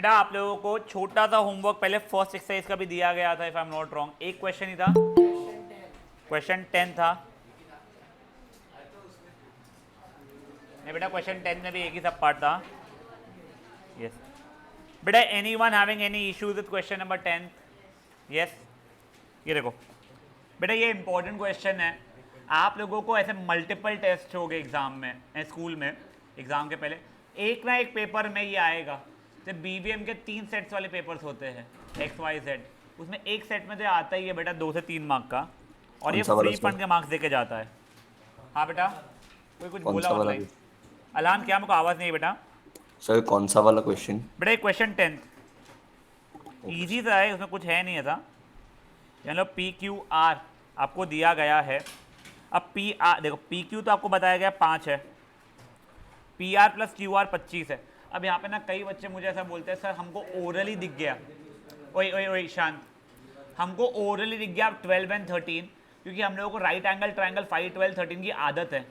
बेटा आप लोगों को छोटा सा होमवर्क पहले फर्स्ट एक्सरसाइज का भी दिया गया था, if I am not wrong. एक क्वेश्चन ही था, क्वेश्चन 10 था। नहीं बेटा, क्वेश्चन 10 में भी एक ही सब पार्ट था। यस बेटा, anyone having any issues with question number 10? Yes, ये देखो बेटा, ये इंपॉर्टेंट क्वेश्चन है। आप लोगों को ऐसे मल्टीपल टेस्ट हो गए एग्जाम में, स्कूल में एग्जाम के पहले एक ना एक पेपर में ये आएगा। जब बीबीएम के 3 सेट्स वाले पेपर्स होते हैं XYZ, उसमें एक सेट में तो आता ही है बेटा 2 से 3 मार्क का, और ये फ्री फंड के मार्क्स देके जाता है। हाँ बेटा, कोई कुछ बोला मतलब अलान, क्या मुझको आवाज़ नहीं है बेटा। सर कौन सा वाला क्वेश्चन? बेटा एक क्वेश्चन 10 ईजी सा है, उसमें कुछ है नहीं ऐसा। जान लो PQR आपको दिया गया है। अब PR देखो, PQ तो आपको बताया गया 5 है, PR प्लस QR 25 है। अब यहाँ पे ना कई बच्चे मुझे ऐसा बोलते हैं, सर हमको ओरली दिख गया, ओए ओए ओए शांत, हमको ओरली दिख गया 12 एंड 13, क्योंकि हम लोगों को राइट एंगल ट्रायंगल 5, 12, 13 की आदत है।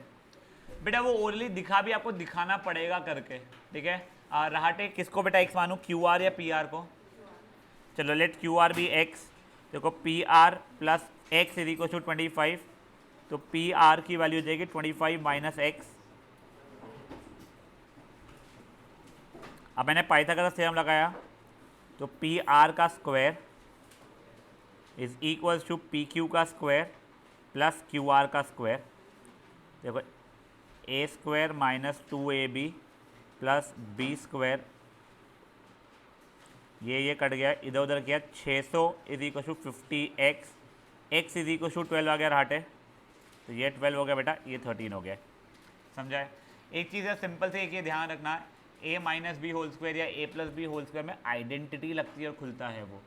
बेटा वो ओरली दिखा भी आपको दिखाना पड़ेगा करके, ठीक है। रहाटे किसको बेटा एक्स मानूँ, QR या PR को? चलो लेट QR बी एक्स। देखो PR plus x is equal to 25, तो PR की वैल्यू हो जाएगी 25 माइनस एक्स। अब मैंने पाइथागोरस थ्योरम लगाया, तो PR का square is equals to PQ का स्क्वायर प्लस QR का स्क्वायर। देखो A square minus 2AB plus B square, ये कट गया, इधर उधर किया, 600 is equal to 50x, x is equal to 12 आ गया हटे, तो ये 12 हो गया बेटा, ये 13 हो गया। समझा है? एक चीज़ है सिंपल से, एक ये ध्यान रखना है, a minus B whole square या a plus B whole square में आइडेंटिटी लगती है और खुलता है वो।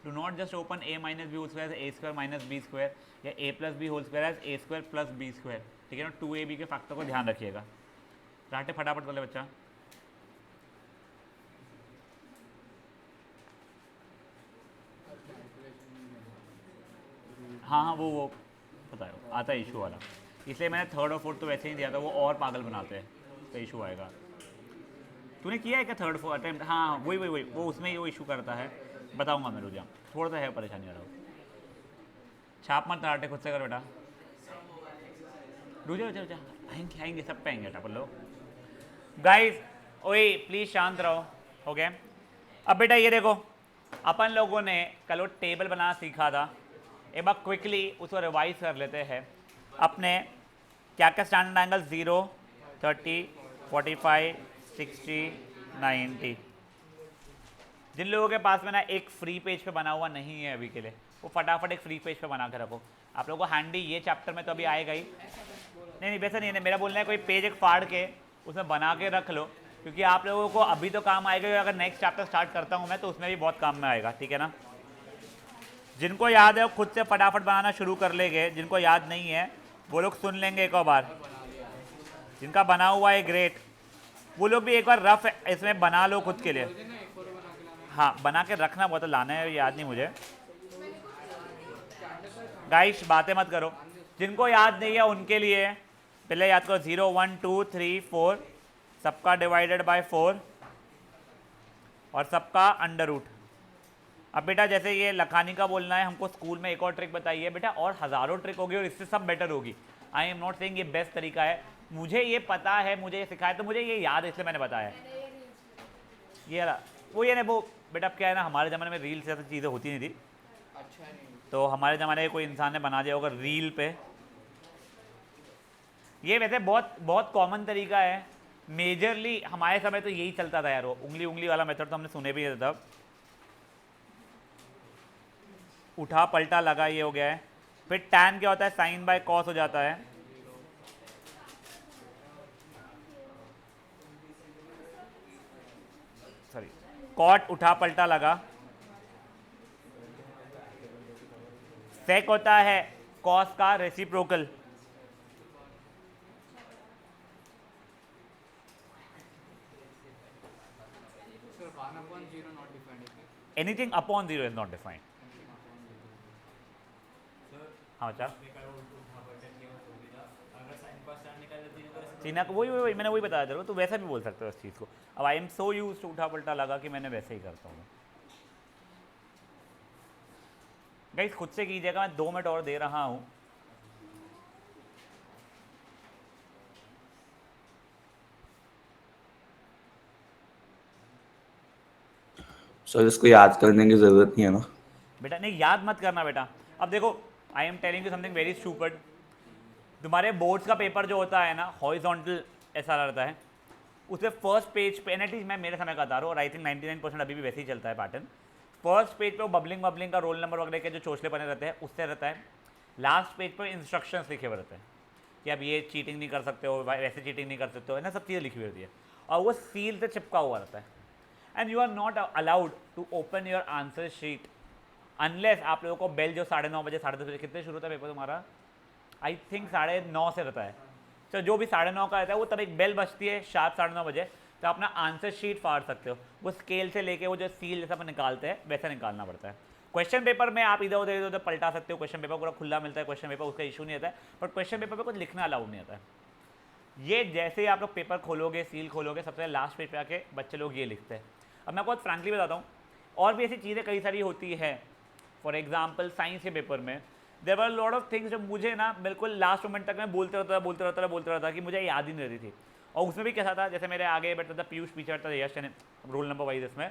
Do not just open a minus B whole square A square minus B square या a plus B whole square as A square plus B square, ठीक है ना। 2ab के फैक्टर को ध्यान रखिएगा। राटे फटाफट कर ले बच्चा। हाँ वो पता है, आता है इशू वाला, इसलिए मैंने थर्ड और फोर्थ तो वैसे ही दिया था, वो और पागल बनाते हैं, तो इशू आएगा। तूने किया है क्या थर्ड फोर्थ अटेम्प्ट? हाँ वही वो उसमें ही वो इशू करता है, बताऊंगा मैं, रुक जा, थोड़ा सा है परेशानी आ रहा हो। छाप मत तराटे, खुद से कर बेटा, रुक जा, आएंगे सब पे आएंगे अपन लोग। गाइस ओए प्लीज़ शांत रहो, हो गया। अब बेटा ये देखो, अपन लोगों ने कल वो टेबल बनाना सीखा था, एक बार क्विकली उसको रिवाइज कर लेते हैं। अपने क्या क्या स्टैंडर्ड एंगल 0, 30, 45, 60, 90। जिन लोगों के पास में ना एक फ्री पेज पे बना हुआ नहीं है अभी के लिए, वो फटाफट एक फ्री पेज पे बना के रखो। आप लोगों को हैंडी ये चैप्टर में तो अभी आएगा ही, नहीं वैसा नहीं है, मेरा बोलना है कोई पेज एक फाड़ के उसमें बना के रख लो, क्योंकि आप लोगों को अभी तो काम आएगा, अगर नेक्स्ट चैप्टर स्टार्ट करता हूँ मैं तो उसमें भी बहुत काम में आएगा, ठीक है ना। जिनको याद है वो खुद से फटाफट बनाना शुरू कर लेंगे, जिनको याद नहीं है वो लोग सुन लेंगे एक और बार। जिनका बना हुआ है ग्रेट, वो लोग भी एक बार रफ इसमें बना लो खुद के लिए। हाँ बना के रखना, बहुत लाना है, याद नहीं मुझे। गाइस बातें मत करो, जिनको याद नहीं है उनके लिए पहले याद करो, 0, 1, 2, 3, 4 सबका डिवाइडेड बाय 4 और सबका अंडर रूट। अब बेटा जैसे ये लखानी का बोलना है, हमको स्कूल में एक और ट्रिक बताई है बेटा, और हज़ारों ट्रिक होगी और इससे सब बेटर होगी। आई एम नॉट सेइंग ये बेस्ट तरीका है, मुझे ये पता है, मुझे ये सिखाया, तो मुझे ये याद है इसलिए मैंने बताया। ये वाला वो ये नहीं वो बेटा, अब क्या है ना, हमारे ज़माने में रील से ऐसी चीज़ें होती नहीं थी, तो हमारे ज़माने में कोई इंसान ने बना दिया होगा रील पे। ये वैसे बहुत बहुत कॉमन तरीका है, मेजरली हमारे समय तो यही चलता था यार, वो उंगली वाला मेथड तो हमने सुने भी था तब। उठा पलटा लगा, ये हो गया है। फिर टैन क्या होता है, साइन बाय कॉस हो जाता है। सॉरी, कॉट उठा पलटा लगा। सेक होता है कॉस का reciprocal. Anything upon 0 is not defined. हाँ बच्चा, चीना को वही मैंने वही बताया तेरे को, तो वैसा भी बोल सकते हो उस चीज़ को। अब I am so used to उठा पलटा लगा कि मैंने वैसे ही करता हूँ। गाइस खुद से कीजिएगा, मैं 2 मिनट और दे रहा हूँ। सर इसको याद करने की जरूरत नहीं है ना? बेटा नहीं, याद मत करना बेटा। अब देखो, I am telling you something very stupid. तुम्हारे बोर्ड्स का पेपर जो होता है ना, हॉरिजॉन्टल ऐसा रहता है, उसमें फर्स्ट पेज पे, एटलीस्ट मैं मेरे समय का बता रहा हूँ और आई थिंक 99% अभी भी वैसे ही चलता है पैटर्न। फर्स्ट पेज पे वो बबलिंग का रोल नंबर वगैरह के जो चोचले बने रहते हैं उससे रहता है। लास्ट पेज पर इंस्ट्रक्शंस लिखे हुए रहते हैं कि अब ये चीटिंग नहीं कर सकते हो, वैसे चीटिंग नहीं कर सकते हो, है ना, सब चीज़ें लिखी हुई होती है और वो सील से चिपका हुआ रहता है। And you are not allowed to open your answer sheet unless आप लोगों को बेल जो 9:30 बजे 10:30 बजे, कितने शुरू होता है पेपर तुम्हारा? आई थिंक 9:30 से रहता है। तो जो भी 9:30 का रहता है वो तब एक बेल बजती है शार्प 9:30 बजे, तो अपना आंसर शीट फाड़ सकते हो। वो स्केल से लेके वो जो सील जैसा अपन निकालते हैं वैसा निकालना पड़ता है। क्वेश्चन पेपर में आप इधर उधर पलटा सकते हो, क्वेश्चन पेपर पूरा खुला मिलता है, क्वेश्चन पेपर उसका इशू नहीं आता है, बट क्वेश्चन पेपर पर कुछ लिखना अलाउड नहीं आता है। ये जैसे ही आप लोग पेपर खोलोगे, सील खोलोगे, सबसे लास्ट पेज पे आके बच्चे लोग ये लिखते हैं। अब मैं बहुत फ्रैंकली बताता हूँ, और भी ऐसी चीज़ें कई सारी होती है। फॉर एग्जाम्पल साइंस के पेपर में there were lot of things जो मुझे ना बिल्कुल लास्ट मोमेंट तक मैं बोलते रहता था कि मुझे याद ही नहीं रहती थी। और उसमें भी कैसा था, जैसे मेरे आगे बैठता था पीयूष, पीछे बैठता था यश, रोल नंबर वाइज इसमें।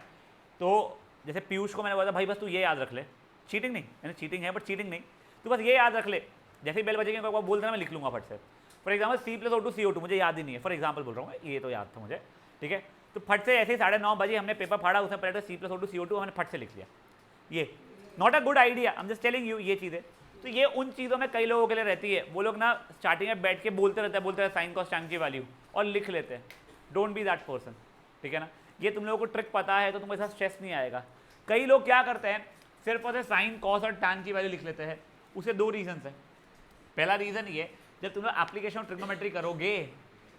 तो जैसे पीयूष को मैंने बोला भाई बस तू ये याद रख ले, चीटिंग नहीं, यानी चीटिंग है बट चीटिंग नहीं, तू बस ये याद रख ले, जैसे ही बेल बजेगी बोल देना, मैं लिख लूँगा फट से। फॉर एग्जाम्पल C+O2 CO2 मुझे याद ही नहीं है, फॉर एग्जाम्पल बोल रहा हूँ, ये तो याद था मुझे, ठीक है। तो फट से ऐसे ही 9:30 बजे हमने पेपर फाड़ा, उसमें पहले C+O2 CO2 हमने फट से लिख लिया। ये not a good idea, I am just telling you ये चीज़ें। तो ये उन चीज़ों में कई लोगों के लिए रहती है, वो लोग ना स्टार्टिंग में बैठ के बोलते रहते हैं साइन कॉस टैन की वैल्यू और लिख लेते हैं। डोंट बी दैट पर्सन, ठीक है ना। ये तुम लोगों को ट्रिक पता है तो तुमको ऐसा स्ट्रेस नहीं आएगा। कई लोग क्या करते हैं, सिर्फ और सिर्फ साइन कॉस और टैन की वैल्यू लिख लेते हैं। उसे 2 रीजन है। पहला रीज़न ये, जब तुम लोग एप्लीकेशन ट्रिग्नोमेट्री करोगे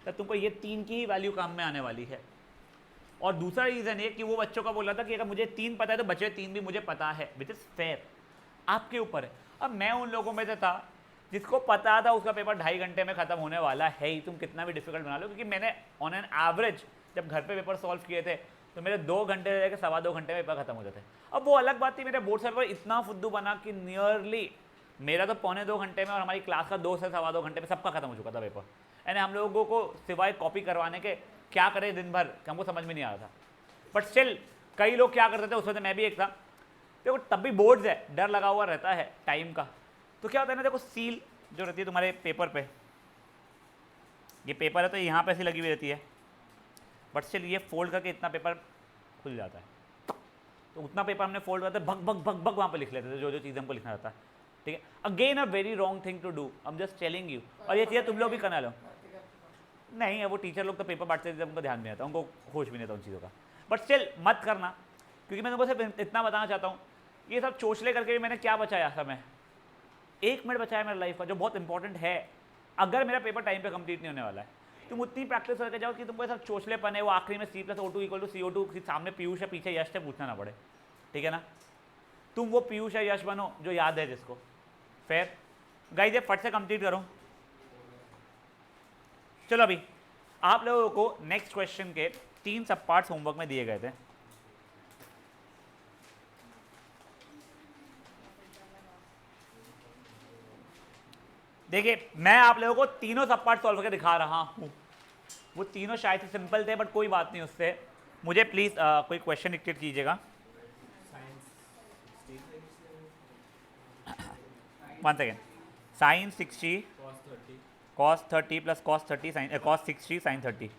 तब तुमको ये 3 की ही वैल्यू काम में आने वाली है। और दूसरा रीज़न ये कि वो बच्चों का बोला था कि अगर मुझे 3 पता है तो बचे 3 भी मुझे पता है, विच इज़ फेयर, आपके ऊपर है। अब मैं उन लोगों में से था जिसको पता था उसका पेपर 2.5 घंटे में ख़त्म होने वाला है ही, तुम कितना भी डिफिकल्ट बना लो, क्योंकि मैंने ऑन एन एवरेज जब घर पे पेपर सॉल्व किए थे तो मेरे 2 घंटे से लेकर 2.25 घंटे में पेपर खत्म हो जाते। अब वो अलग बात थी, मेरे बोर्ड सर्वर इतना फुद्दू बना कि नियरली मेरा तो 2.25 घंटे में और हमारी क्लास का 2 से 2.25 घंटे में सबका खत्म हो चुका था पेपर। यानी हम लोगों को सिवाय कॉपी करवाने के क्या करें दिन भर, हमको समझ में नहीं आ रहा था। बट स्टिल कई लोग क्या करते थे, उसमें से मैं भी एक था। देखो तब भी बोर्ड्स है, डर लगा हुआ रहता है टाइम का। तो क्या होता है ना, देखो सील जो रहती है तुम्हारे पेपर पे, ये पेपर है तो यहाँ पे ऐसी लगी हुई रहती है, बट स्टिल ये फोल्ड करके इतना पेपर खुल जाता है, तो उतना पेपर हमने फोल्ड करते भग भग भग भग वहाँ पे लिख लेते थे जो जो चीज़ हमको लिखना रहता है, ठीक है। Again a very wrong thing to do, I am just telling you. और ये चीज़ें तुम लोग भी करना लो। नहीं है वो टीचर लोग तो पेपर बांटते थे, उनको ध्यान नहीं आता, उनको होश भी नहीं था उन चीज़ों का, बट स्टिल मत करना। क्योंकि मैं तुमको सिर्फ इतना बताना चाहता हूँ, ये सब चोचले करके भी मैंने क्या बचाया समय, 1 मिनट बचाया मेरे लाइफ का, जो बहुत इंपॉर्टेंट है। अगर मेरा पेपर टाइम पे कंप्लीट नहीं होने वाला है, तुम उतनी प्रैक्टिस करके जाओ कि तुमको ऐसा चोचलेपन है वो आखिरी में C+O2 = CO2 सामने पीयूष है पीछे यश से पूछना ना पड़े, ठीक है ना। तुम वो पीयूष या यश बनो जो याद है जिसको। फेयर गाइस, ये फट से कंप्लीट करो। चलो अभी आप लोगों को नेक्स्ट क्वेश्चन के 3 सब पार्ट्स होमवर्क में दिए गए थे। देखिए मैं आप लोगों को तीनों सब पार्ट सॉल्व करके दिखा रहा हूँ। वो तीनों शायद से सिंपल थे बट कोई बात नहीं उससे। मुझे प्लीज़ कोई क्वेश्चन डिक्टेट कीजिएगा। 1 second. Sine 60 cos 30 plus cos 30 sine cos 60 sine 30।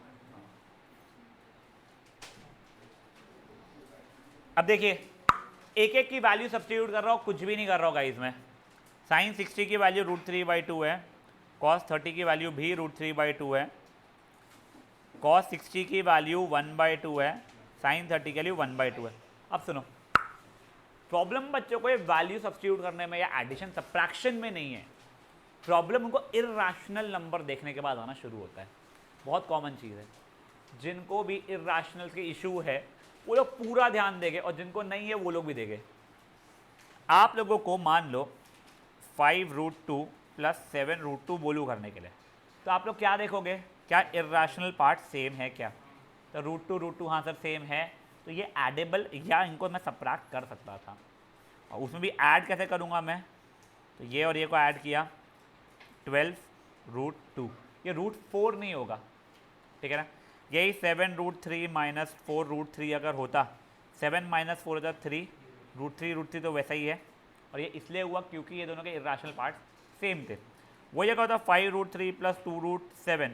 अब देखिए एक एक की वैल्यू सब्स्टिट्यूट कर रहा हूँ, कुछ भी नहीं कर रहा हूँ गाइस मैं। साइन 60 की वैल्यू √3/2 है, cos 30 की वैल्यू भी √3/2 है, cos 60 की वैल्यू 1/2 है, साइन 30 की वैल्यू 1/2 है। अब सुनो, प्रॉब्लम बच्चों को ये वैल्यू सब्स्टिट्यूट करने में या एडिशन सब्ट्रैक्शन में नहीं है, प्रॉब्लम उनको इर्राशनल नंबर देखने के बाद आना शुरू होता है। बहुत कॉमन चीज़ है, जिनको भी इर्राशनल के इशू है वो लोग पूरा ध्यान देंगे और जिनको नहीं है वो लोग भी देंगे। आप लोगों को मान लो 5√2 + 7√2 बोलू करने के लिए, तो आप लोग क्या देखोगे, क्या इर्राशनल पार्ट सेम है क्या? तो रूट टू हाँ सर सेम है, तो ये एडेबल या इनको मैं सब्ट्रैक्ट कर सकता था, और उसमें भी ऐड कैसे करूँगा मैं? तो ये और ये को ऐड किया, 12√2, ये √4 नहीं होगा, ठीक है ना? यही 7√3 माइनस 4√3 अगर होता, 7 माइनस 4 होता 3, √3 तो वैसा ही है, और ये इसलिए हुआ क्योंकि ये दोनों के इर्राशनल पार्ट सेम थे। वो जगह होता 5√3 प्लस 2√7,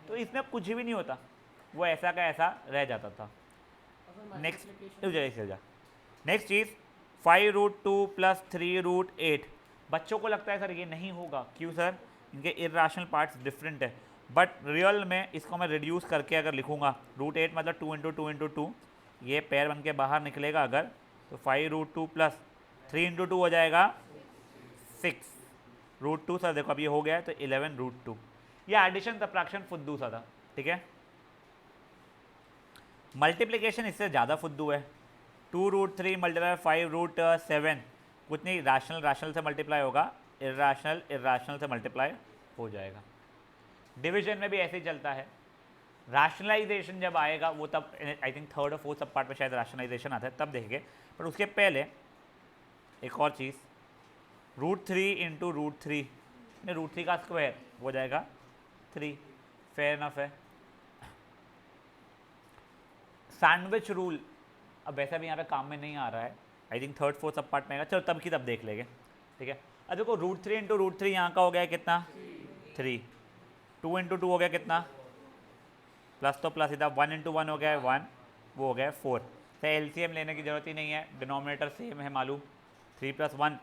तो इसमें कुछ भी नहीं होता, वो ऐसा का ऐसा रह जाता था। नेक्स्ट चीज़ 5√2 प्लस 3√8, बच्चों को लगता है सर ये नहीं होगा, क्यों सर? इनके इर्राशनल पार्ट्स डिफरेंट है, बट रियल में इसको मैं रिड्यूस करके अगर लिखूंगा, √8 मतलब 2 × 2 × 2, ये पैर बन के बाहर निकलेगा अगर, तो 5√2 प्लस 3 × 2 हो जाएगा 6√2। सर देखो अब ये हो गया है, तो 11√2। ये एडिशन सब्ट्रैक्शन फुद्दू सा था, ठीक है। मल्टीप्लिकेशन इससे ज़्यादा फुद्दू है, 2√3 मल्टीप्लाई 5√7, कुछ नहीं, रैशनल से मल्टीप्लाई होगा, इर्राशनल से मल्टीप्लाई हो जाएगा। डिवीजन में भी ऐसे ही चलता है, रैशनलाइजेशन जब आएगा वो तब आई थिंक थर्ड और फोर्थ सब पार्ट में शायद रैशनलाइजेशन आता है, तब देखेंगे। पर उसके पहले एक और चीज़, √3 × √3, √3 का स्क्वायर हो जाएगा 3, फेयर इनफ है। सैंडविच रूल अब वैसे भी यहाँ पे काम में नहीं आ रहा है, आई थिंक थर्ड फोर्थ सब पार्ट में आएगा, चलो तब की तब देख लेंगे, ठीक है। अब देखो √3 × √3 यहाँ का हो गया कितना 3, 2 × 2 हो गया कितना, प्लस तो प्लस इधर 1 × 1 हो गया 1, वो हो गया 4। तो एलसीएम लेने की ज़रूरत ही नहीं है, डिनोमिनेटर सेम है मालूम, 3 + 1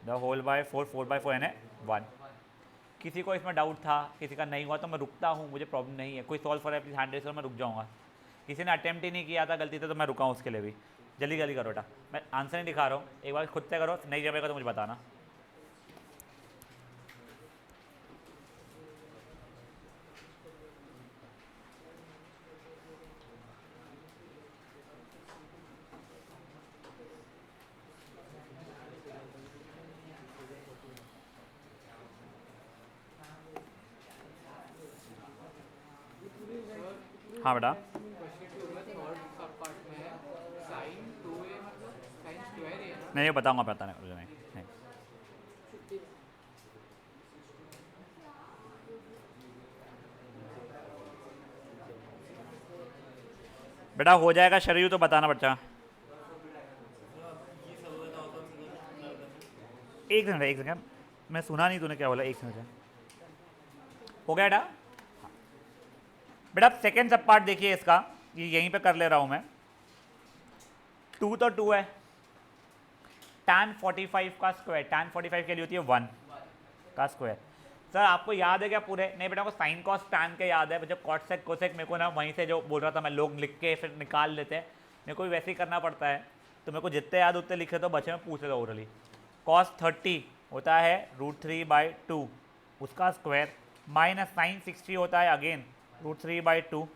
4/4 यानी 1। किसी को इसमें डाउट था, किसी का नहीं हुआ, तो मैं रुकता हूँ, मुझे प्रॉब्लम नहीं है। कोई सॉल्व कर रहा है प्लीज़ हैंड रेज करो, मैं रुक जाऊँगा। किसी ने अटेम्प्ट ही नहीं किया था गलती से, तो मैं रुका हूँ उसके लिए भी। जल्दी जल्दी करो बेटा, मैं आंसर नहीं दिखा रहा हूँ, एक बार खुद से करो, नहीं जमेगा तो मुझे बताना। हाँ बेटा, नहीं ये बताऊँगा, बताने मुझे नहीं। बेटा हो जाएगा शरीर तो बताना बच्चा। एक सेकंड, मैं सुना नहीं तूने क्या बोला, एक सेकंड। हो गया बेटा? बेटा सेकेंड सब पार्ट देखिए इसका, ये यहीं पे कर ले रहा हूँ मैं। 2 तो 2 है, tan 45 का स्क्वायर, tan 45 के लिए होती है 1 का स्क्वायर। सर आपको याद है क्या पूरे? नहीं बेटा, को साइन कॉस टैन के याद है, जब कॉट सेक कोसेक मेरे को ना वहीं से जो बोल रहा था मैं, लोग लिख के फिर निकाल लेते हैं, मेरे को भी वैसे ही करना पड़ता है, तो मेरे को जितने याद उतने लिखे तो बचे में पूछ लेता ओरली। cos 30 होता है √3/2 उसका स्क्वायर, माइनस sin 60 होता है अगेन √3/2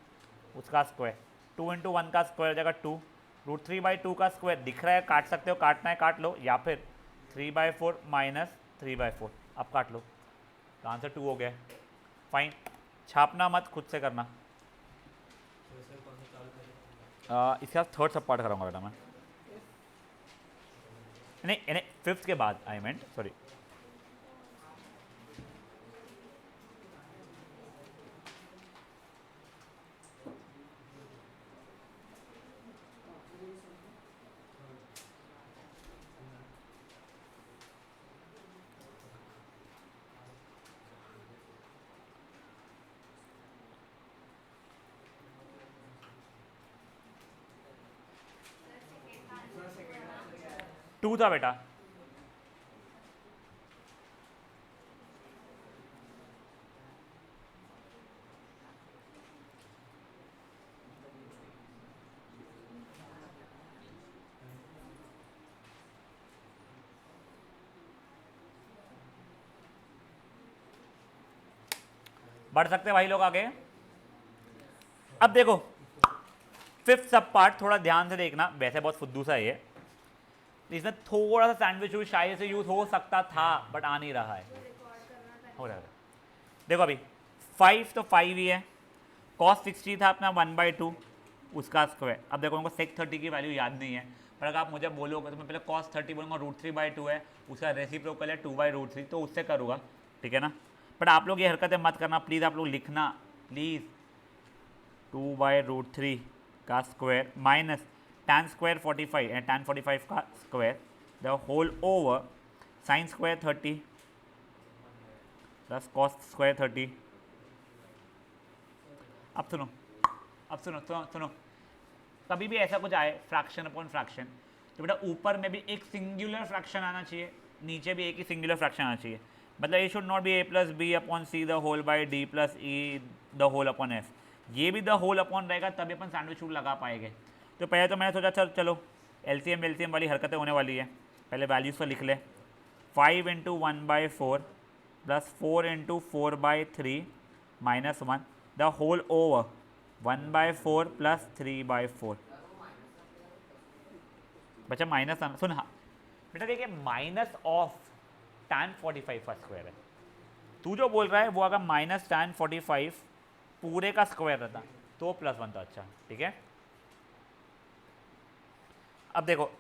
उसका स्क्वायर, 2 × 1 का स्क्वायर हो जाएगा 2, √3/2 का स्क्वायर दिख रहा है, काट सकते हो, काटना है काट लो, या फिर 3/4 माइनस 3/4, अब काट लो, तो आंसर 2 हो गया। फाइन, छापना मत, खुद से करना। इसके बाद थर्ड सब पार्ट कराऊंगा बेटा मैं, नहीं फिफ्थ के बाद, आई मेंट सॉरी। टू था बेटा, बढ़ सकते भाई लोग आगे। अब देखो फिफ्थ सब पार्ट थोड़ा ध्यान से देखना, वैसे बहुत फुद्दू सा है ये, इसमें थोड़ा सा सैंडविच रूल शायद से यूज हो सकता था, बट आ नहीं रहा है, हो रहा है। देखो अभी 5 तो 5 ही है, cos 60 था अपना 1/2 उसका स्क्वायर। अब देखो उनको sec 30 की वैल्यू याद नहीं है, पर अगर आप मुझे बोलोगे तो मैं पहले cos 30 बोलूँगा, √3/2 है, उसका रेसिप्रोकल है 2/√3, तो उससे करूँगा, ठीक है ना। बट आप लोग ये हरकतें मत करना प्लीज़, आप लोग लिखना प्लीज़ 2/√3 का स्क्वायर माइनस tan स्क्वायर 45 है, tan 45 का square the whole over sin square 30 plus cos square 30। अब सुनो, अब सुनो, कभी भी ऐसा कुछ आए फ्रैक्शन अपॉन फ्रैक्शन, तो बेटा ऊपर में भी एक सिंगुलर फ्रैक्शन आना चाहिए, नीचे भी एक ही सिंगुलर फ्रैक्शन आना चाहिए। मतलब ये should not be a plus B upon C the whole by D plus E the whole upon F, ये भी द होल अपॉन रहेगा तभी अपन सैंडविच रूल लगा पाएंगे। तो पहले तो मैंने सोचा चलो एलसीएम वाली हरकतें होने वाली है, पहले वैल्यूज़ को लिख ले। 5 × 1/4 plus 4 × 4/3 minus 1 the whole over 1/4 plus 3/4। बच्चा माइनस आना, सुन हाँ बेटा देखिए माइनस ऑफ tan 45 का स्क्वायर है, तू जो बोल रहा है वो अगर माइनस tan 45 पूरे का स्क्वायर रहता तो प्लस बनता, अच्छा ठीक है। अब देखो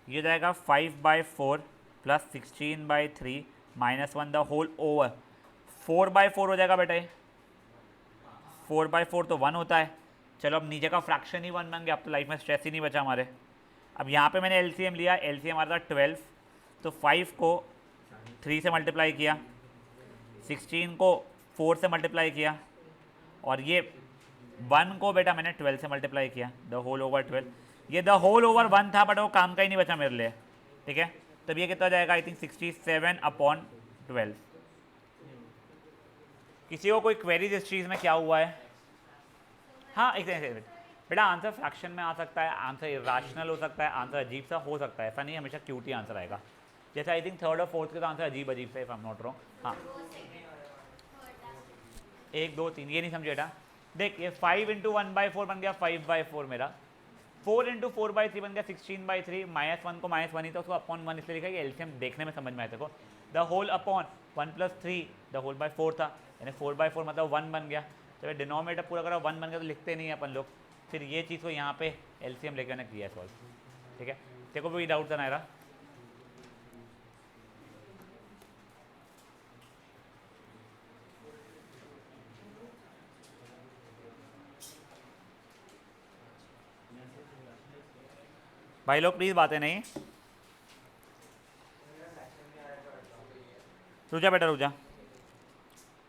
ये जाएगा 5/4 plus 16/3 minus 1 the whole over 4/4 हो जाएगा बेटा, 4/4 तो 1 होता है। चलो अब नीचे का फ्रैक्शन ही 1 बन गया, अब तो लाइफ में स्ट्रेस ही नहीं बचा हमारे। अब यहाँ पे मैंने एलसीएम लिया, एलसीएम आ रहा था 12, तो 5 को 3 से मल्टीप्लाई किया, 16 को 4 से मल्टीप्लाई किया, और ये 1 को बेटा मैंने 12 से मल्टीप्लाई किया, द होल ओवर 12। ये द होल ओवर 1 था बट वो काम का ही नहीं बचा मेरे लिए, ठीक है। तब ये कितना जाएगा, आई थिंक 67/12। किसी को कोई क्वेरीज इस चीज़ में क्या हुआ है? हाँ एक सेकंड बेटा, आंसर फ्रैक्शन में आ सकता है, आंसर इरेशनल हो सकता है, आंसर अजीब सा हो सकता है, ऐसा नहीं हमेशा क्यूट ही आंसर आएगा। जैसे आई थिंक थर्ड और फोर्थ के तो आंसर अजीब अजीब से, if I am not wrong. हाँ 1 2 3 ये नहीं समझे बेटा, देख ये 5 × 1/4 बन गया 5/4 मेरा, 4 × 4/3 बन गया 16/3, -1 को -1 ही था उसको अपॉन 1 इसलिए लिखा, ये एलसीएम देखने में समझ में आया देखो, the whole upon 1 + 3 the whole by 4 था, यानी 4/4 मतलब 1 बन गया। तो ये डिनोमिनेटर पूरा करा 1 बन गया तो लिखते नहीं है अपन लोग, फिर ये चीज़ को यहाँ पे एलसीएम लेके मैंने किया सॉल्व, ठीक है। देखो कोई डाउट तो नहीं रहा? भाई लोग प्लीज़ बातें नहीं, रुक जा बेटा रुक जा,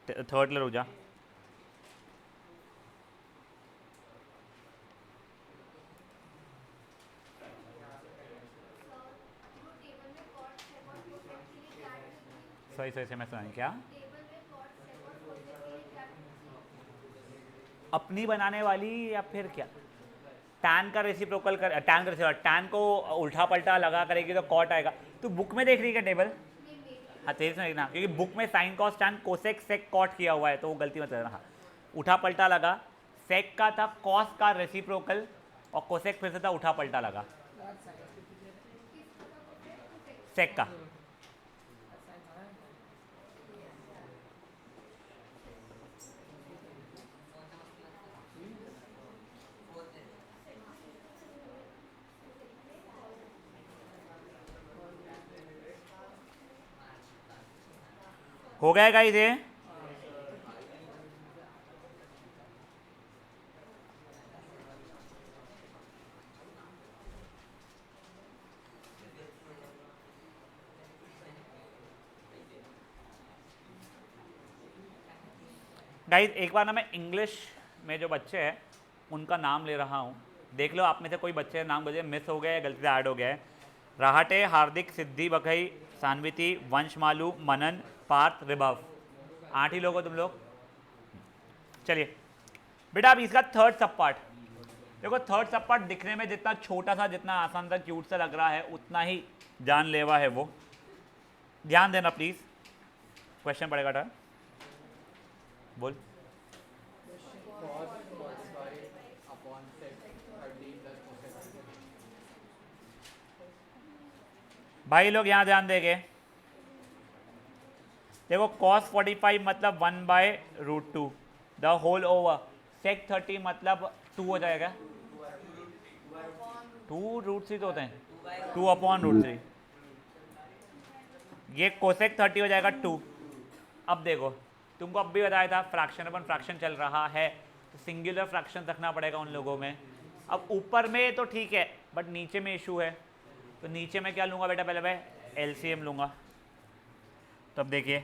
थर्ड ले रुक जा। सही से मैं सुनाई क्या, अपनी बनाने वाली या फिर क्या? टैन का रेसिप्रोकल कर, टैन का रेसिप्रोकल, टैन को उल्टा पलटा लगा करेगी तो कॉट आएगा। तो बुक में देख रही है क्या टेबल? हाँ तेज में देखना, क्योंकि बुक में sine cos tan cosec sec cot किया हुआ है, तो वो गलती मत करना। हाँ उठा पलटा लगा, सेक का था कॉस का रेसिप्रोकल और कोसेक फिर से था उठा पलटा लगा सेक का। हो गया गाइस ये? गाइस एक बार ना मैं इंग्लिश में जो बच्चे हैं उनका नाम ले रहा हूँ, देख लो आप में से कोई बच्चे नाम बजे मिस हो गया या गलती से ऐड हो गया है। राहटे, हार्दिक, सिद्धि, बघई, सानविति, वंशमालू, मनन, पार्थ, विभव, 8 ही लोग हो तुम लोग। चलिए बेटा अब इसका थर्ड सब पार्ट देखो, थर्ड सब पार्ट दिखने में जितना छोटा सा, जितना आसान सा, क्यूट सा लग रहा है, उतना ही जानलेवा है वो, ध्यान देना प्लीज। क्वेश्चन पड़ेगा था, बोल। भाई लोग यहाँ ध्यान देंगे, देखो cos 45 मतलब 1/√2 द होल ओवर sec 30 मतलब 2 हो जाएगा, 2√3 तो होते हैं 2/√3, ये कोसेक 30 हो जाएगा 2। अब देखो तुमको अब भी बताया था फ्रैक्शन अपन फ्रैक्शन चल रहा है तो सिंगुलर फ्रैक्शन रखना पड़ेगा उन लोगों में। अब ऊपर में तो ठीक है बट नीचे में इशू है, तो नीचे में क्या लूँगा बेटा, पहले मैं एलसीएम लूँगा। तो अब देखिए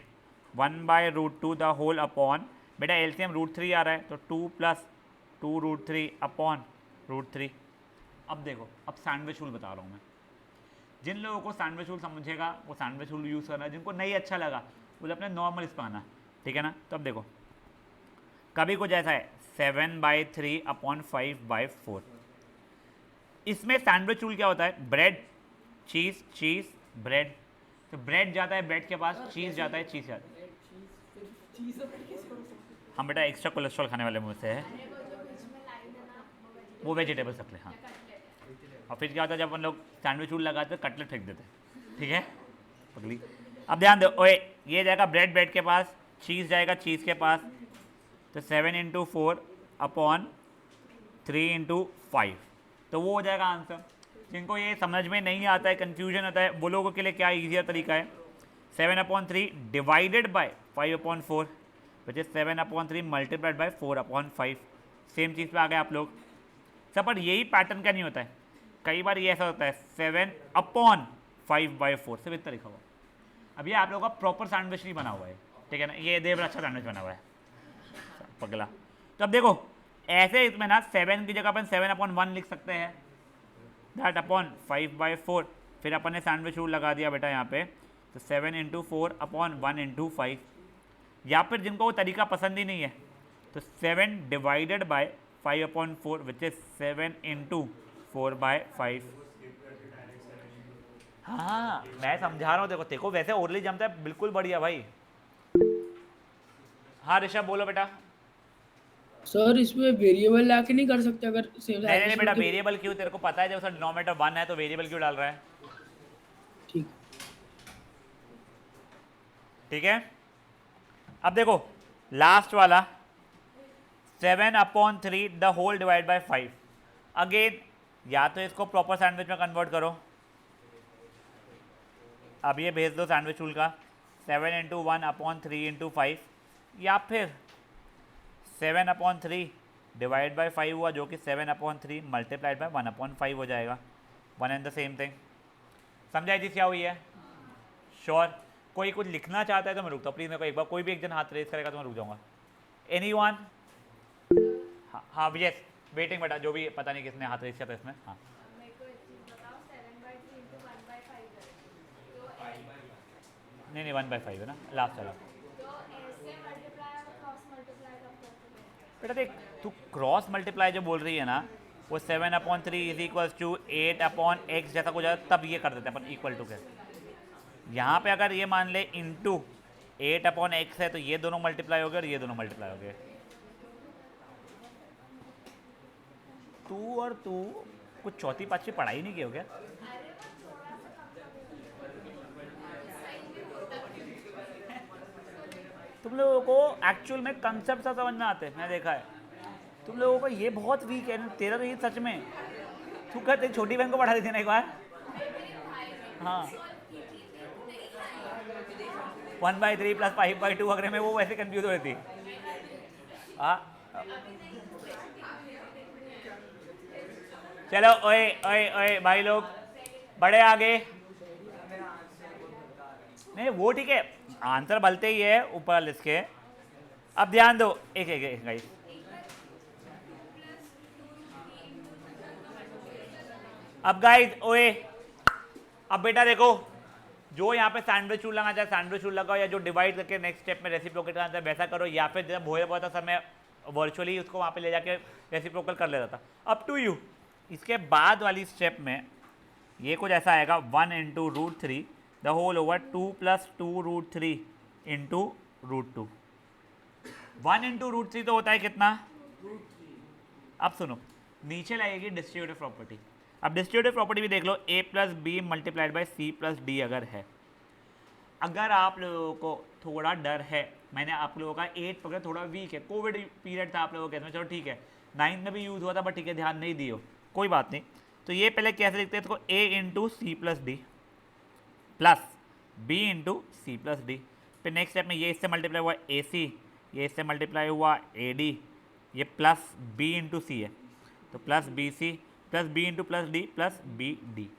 1/√2 द होल अपॉन, बेटा एलसीएम √3 आ रहा है तो 2 + 2√3/√3। अब देखो अब सैंडविच रूल बता रहा हूँ मैं, जिन लोगों को सैंडविच रूल समझेगा वो सैंडविच रूल यूज़ करना है, जिनको नहीं अच्छा लगा वो अपने नॉर्मल इस पर आना, ठीक है ना। तो अब देखो कभी कुछ ऐसा है 7/3/5/4, इसमें सैंडविच रूल क्या होता है, ब्रेड चीज़ चीज़ ब्रेड, तो ब्रेड जाता है ब्रेड के पास, चीज़ जाता है चीज़ जाता है। हम बेटा एक्स्ट्रा कोलेस्ट्रॉल खाने वाले मुँह से है, वो वेजिटेबल्स रख ले। हाँ, और फिर क्या होता है जब अपन लोग सैंडविच रूल लगाते हैं कटलेट फेंक देते हैं, ठीक है पगली। अब ध्यान दो, ओए ये जाएगा ब्रेड ब्रेड के पास, चीज़ जाएगा चीज़ के पास, तो 7/4/3/5, तो वो हो जाएगा आंसर। जिनको ये समझ में नहीं आता है, कन्फ्यूजन होता है, वो लोगों के लिए क्या ईजियर तरीका है, 7/3 divided by 5/4 which is 7/3 multiplied by 4/5। Same चीज़ पे आ गए आप लोग सब, पर यही पैटर्न का नहीं होता है, कई बार ये ऐसा होता है 7/5/4 सिर्फ इतना लिखा हुआ। अब ये आप लोगों का प्रॉपर सैंडविच नहीं बना हुआ है, ठीक है ना, ये देवर अच्छा सैंडविच बना हुआ है पगला। तो अब देखो ऐसे इसमें ना 7 की जगह अपन 7/1 लिख सकते हैं, दैट अपॉन 5/4, फिर अपन ने सैंडविच रूल लगा दिया बेटा यहाँ पे, तो 7/4/1/5, या फिर जिनको वो तरीका पसंद ही नहीं है तो 7 डिवाइडेड बाय 5/4 विच इज 7/4/5। हाँ मैं समझा रहा हूँ, देखो वैसे ओरली जमता है बिल्कुल बढ़िया भाई। हाँ ऋषभ बोलो बेटा। सर इसमें वेरिएबल लाके नहीं कर सकते अगर नहीं बेटा वेरिएबल क्यों, तेरे को पता है जब उसका डिनोमिनेटर 1 है तो वेरिएबल क्यों डाल रहा है, ठीक। ठीक है। अब देखो लास्ट वाला 7/3 the whole divide by 5, again या तो इसको प्रॉपर सैंडविच में कन्वर्ट करो, अब ये भेज दो सैंडविच रूल का 7/1/3/5, या फिर 7/3 डिवाइड बाय 5 हुआ जो कि 7/3 मल्टीप्लाइड बाय 1/5 हो जाएगा, one and the same thing. समझाई चीज़ क्या हुई है, श्योर। कोई कुछ लिखना चाहता है तो मैं रुकता हूँ, प्लीज़ मेरे को एक बार कोई भी एक जन हाथ रेज करेगा तो मैं रुक जाऊँगा। एनीवन? हाँ यस, वेटिंग बेटा, जो भी पता नहीं किसने हाथ रेज किया था इसमें। हाँ नहीं 1/5 है ना लास्ट वाला। बेटा देख तू क्रॉस मल्टीप्लाई जो बोल रही है ना वो 7/3 इज इक्वल्स टू 8/x जैसा कुछ जाता तब ये कर देते हैं अपन इक्वल टू के। यहाँ पे अगर ये मान ले इंटू 8/x है तो ये दोनों मल्टीप्लाई हो गए और ये दोनों मल्टीप्लाई हो गए। तू और तू कुछ चौथी पांचवी पढ़ाई नहीं की हो क्या? तुम लोगों को एक्चुअल में कंसेप्ट सा समझ में आते हैं, मैं देखा है तुम लोगों को ये बहुत वीक है, तेरा तो ये सच में तू कहते छोटी बहन को पढ़ा देती ना एक बार। हाँ 1/3 + 5/2 अगर में वो वैसे कंफ्यूज हो रही थी। हाँ चलो ओए ओए ओए भाई लोग बड़े आगे, नहीं वो ठीक है आंसर बलते ही है ऊपर लिस्ट के। अब ध्यान दो एक एक एक गाइस, अब गाइस ओए अब बेटा देखो जो यहाँ पे सैंडविच रूल लगाना चाहे सैंडविच रूल लगाओ, या जो डिवाइड करके नेक्स्ट स्टेप में रेसिप्रोकेट करना चाहे वैसा करो, या फिर जब भोया बहुत समय वर्चुअली उसको वहाँ पे ले जाके रेसिप्रोकल कर लेता था, अप टू यू। इसके बाद वाली स्टेप में ये कुछ ऐसा आएगा 1 × √3 द होल ओवर 2 + 2√3 × √2। 1 × √3 तो होता है कितना, अब सुनो नीचे लगेगी डिस्ट्रीब्यूटिव प्रॉपर्टी। अब डिस्ट्रीब्यूटिव प्रॉपर्टी भी देख लो, a + b × c + d अगर है अगर आप लोगों को थोड़ा डर है, मैंने आप लोगों का 8 पकड़ा थोड़ा वीक है, कोविड पीरियड था आप लोगों के, चलो ठीक है 9 में भी यूज़ हुआ था बट ठीक है ध्यान नहीं दियो, कोई बात नहीं। तो ये पहले कैसे लिखते हैं इसको, a into C plus D plus b into C plus D. फिर नेक्स्ट स्टेप में ये इससे मल्टीप्लाई हुआ ए सी, ये इससे मल्टीप्लाई हुआ ए डी, ये प्लस b इंटू सी है तो plus B C plus b into plus D plus B D.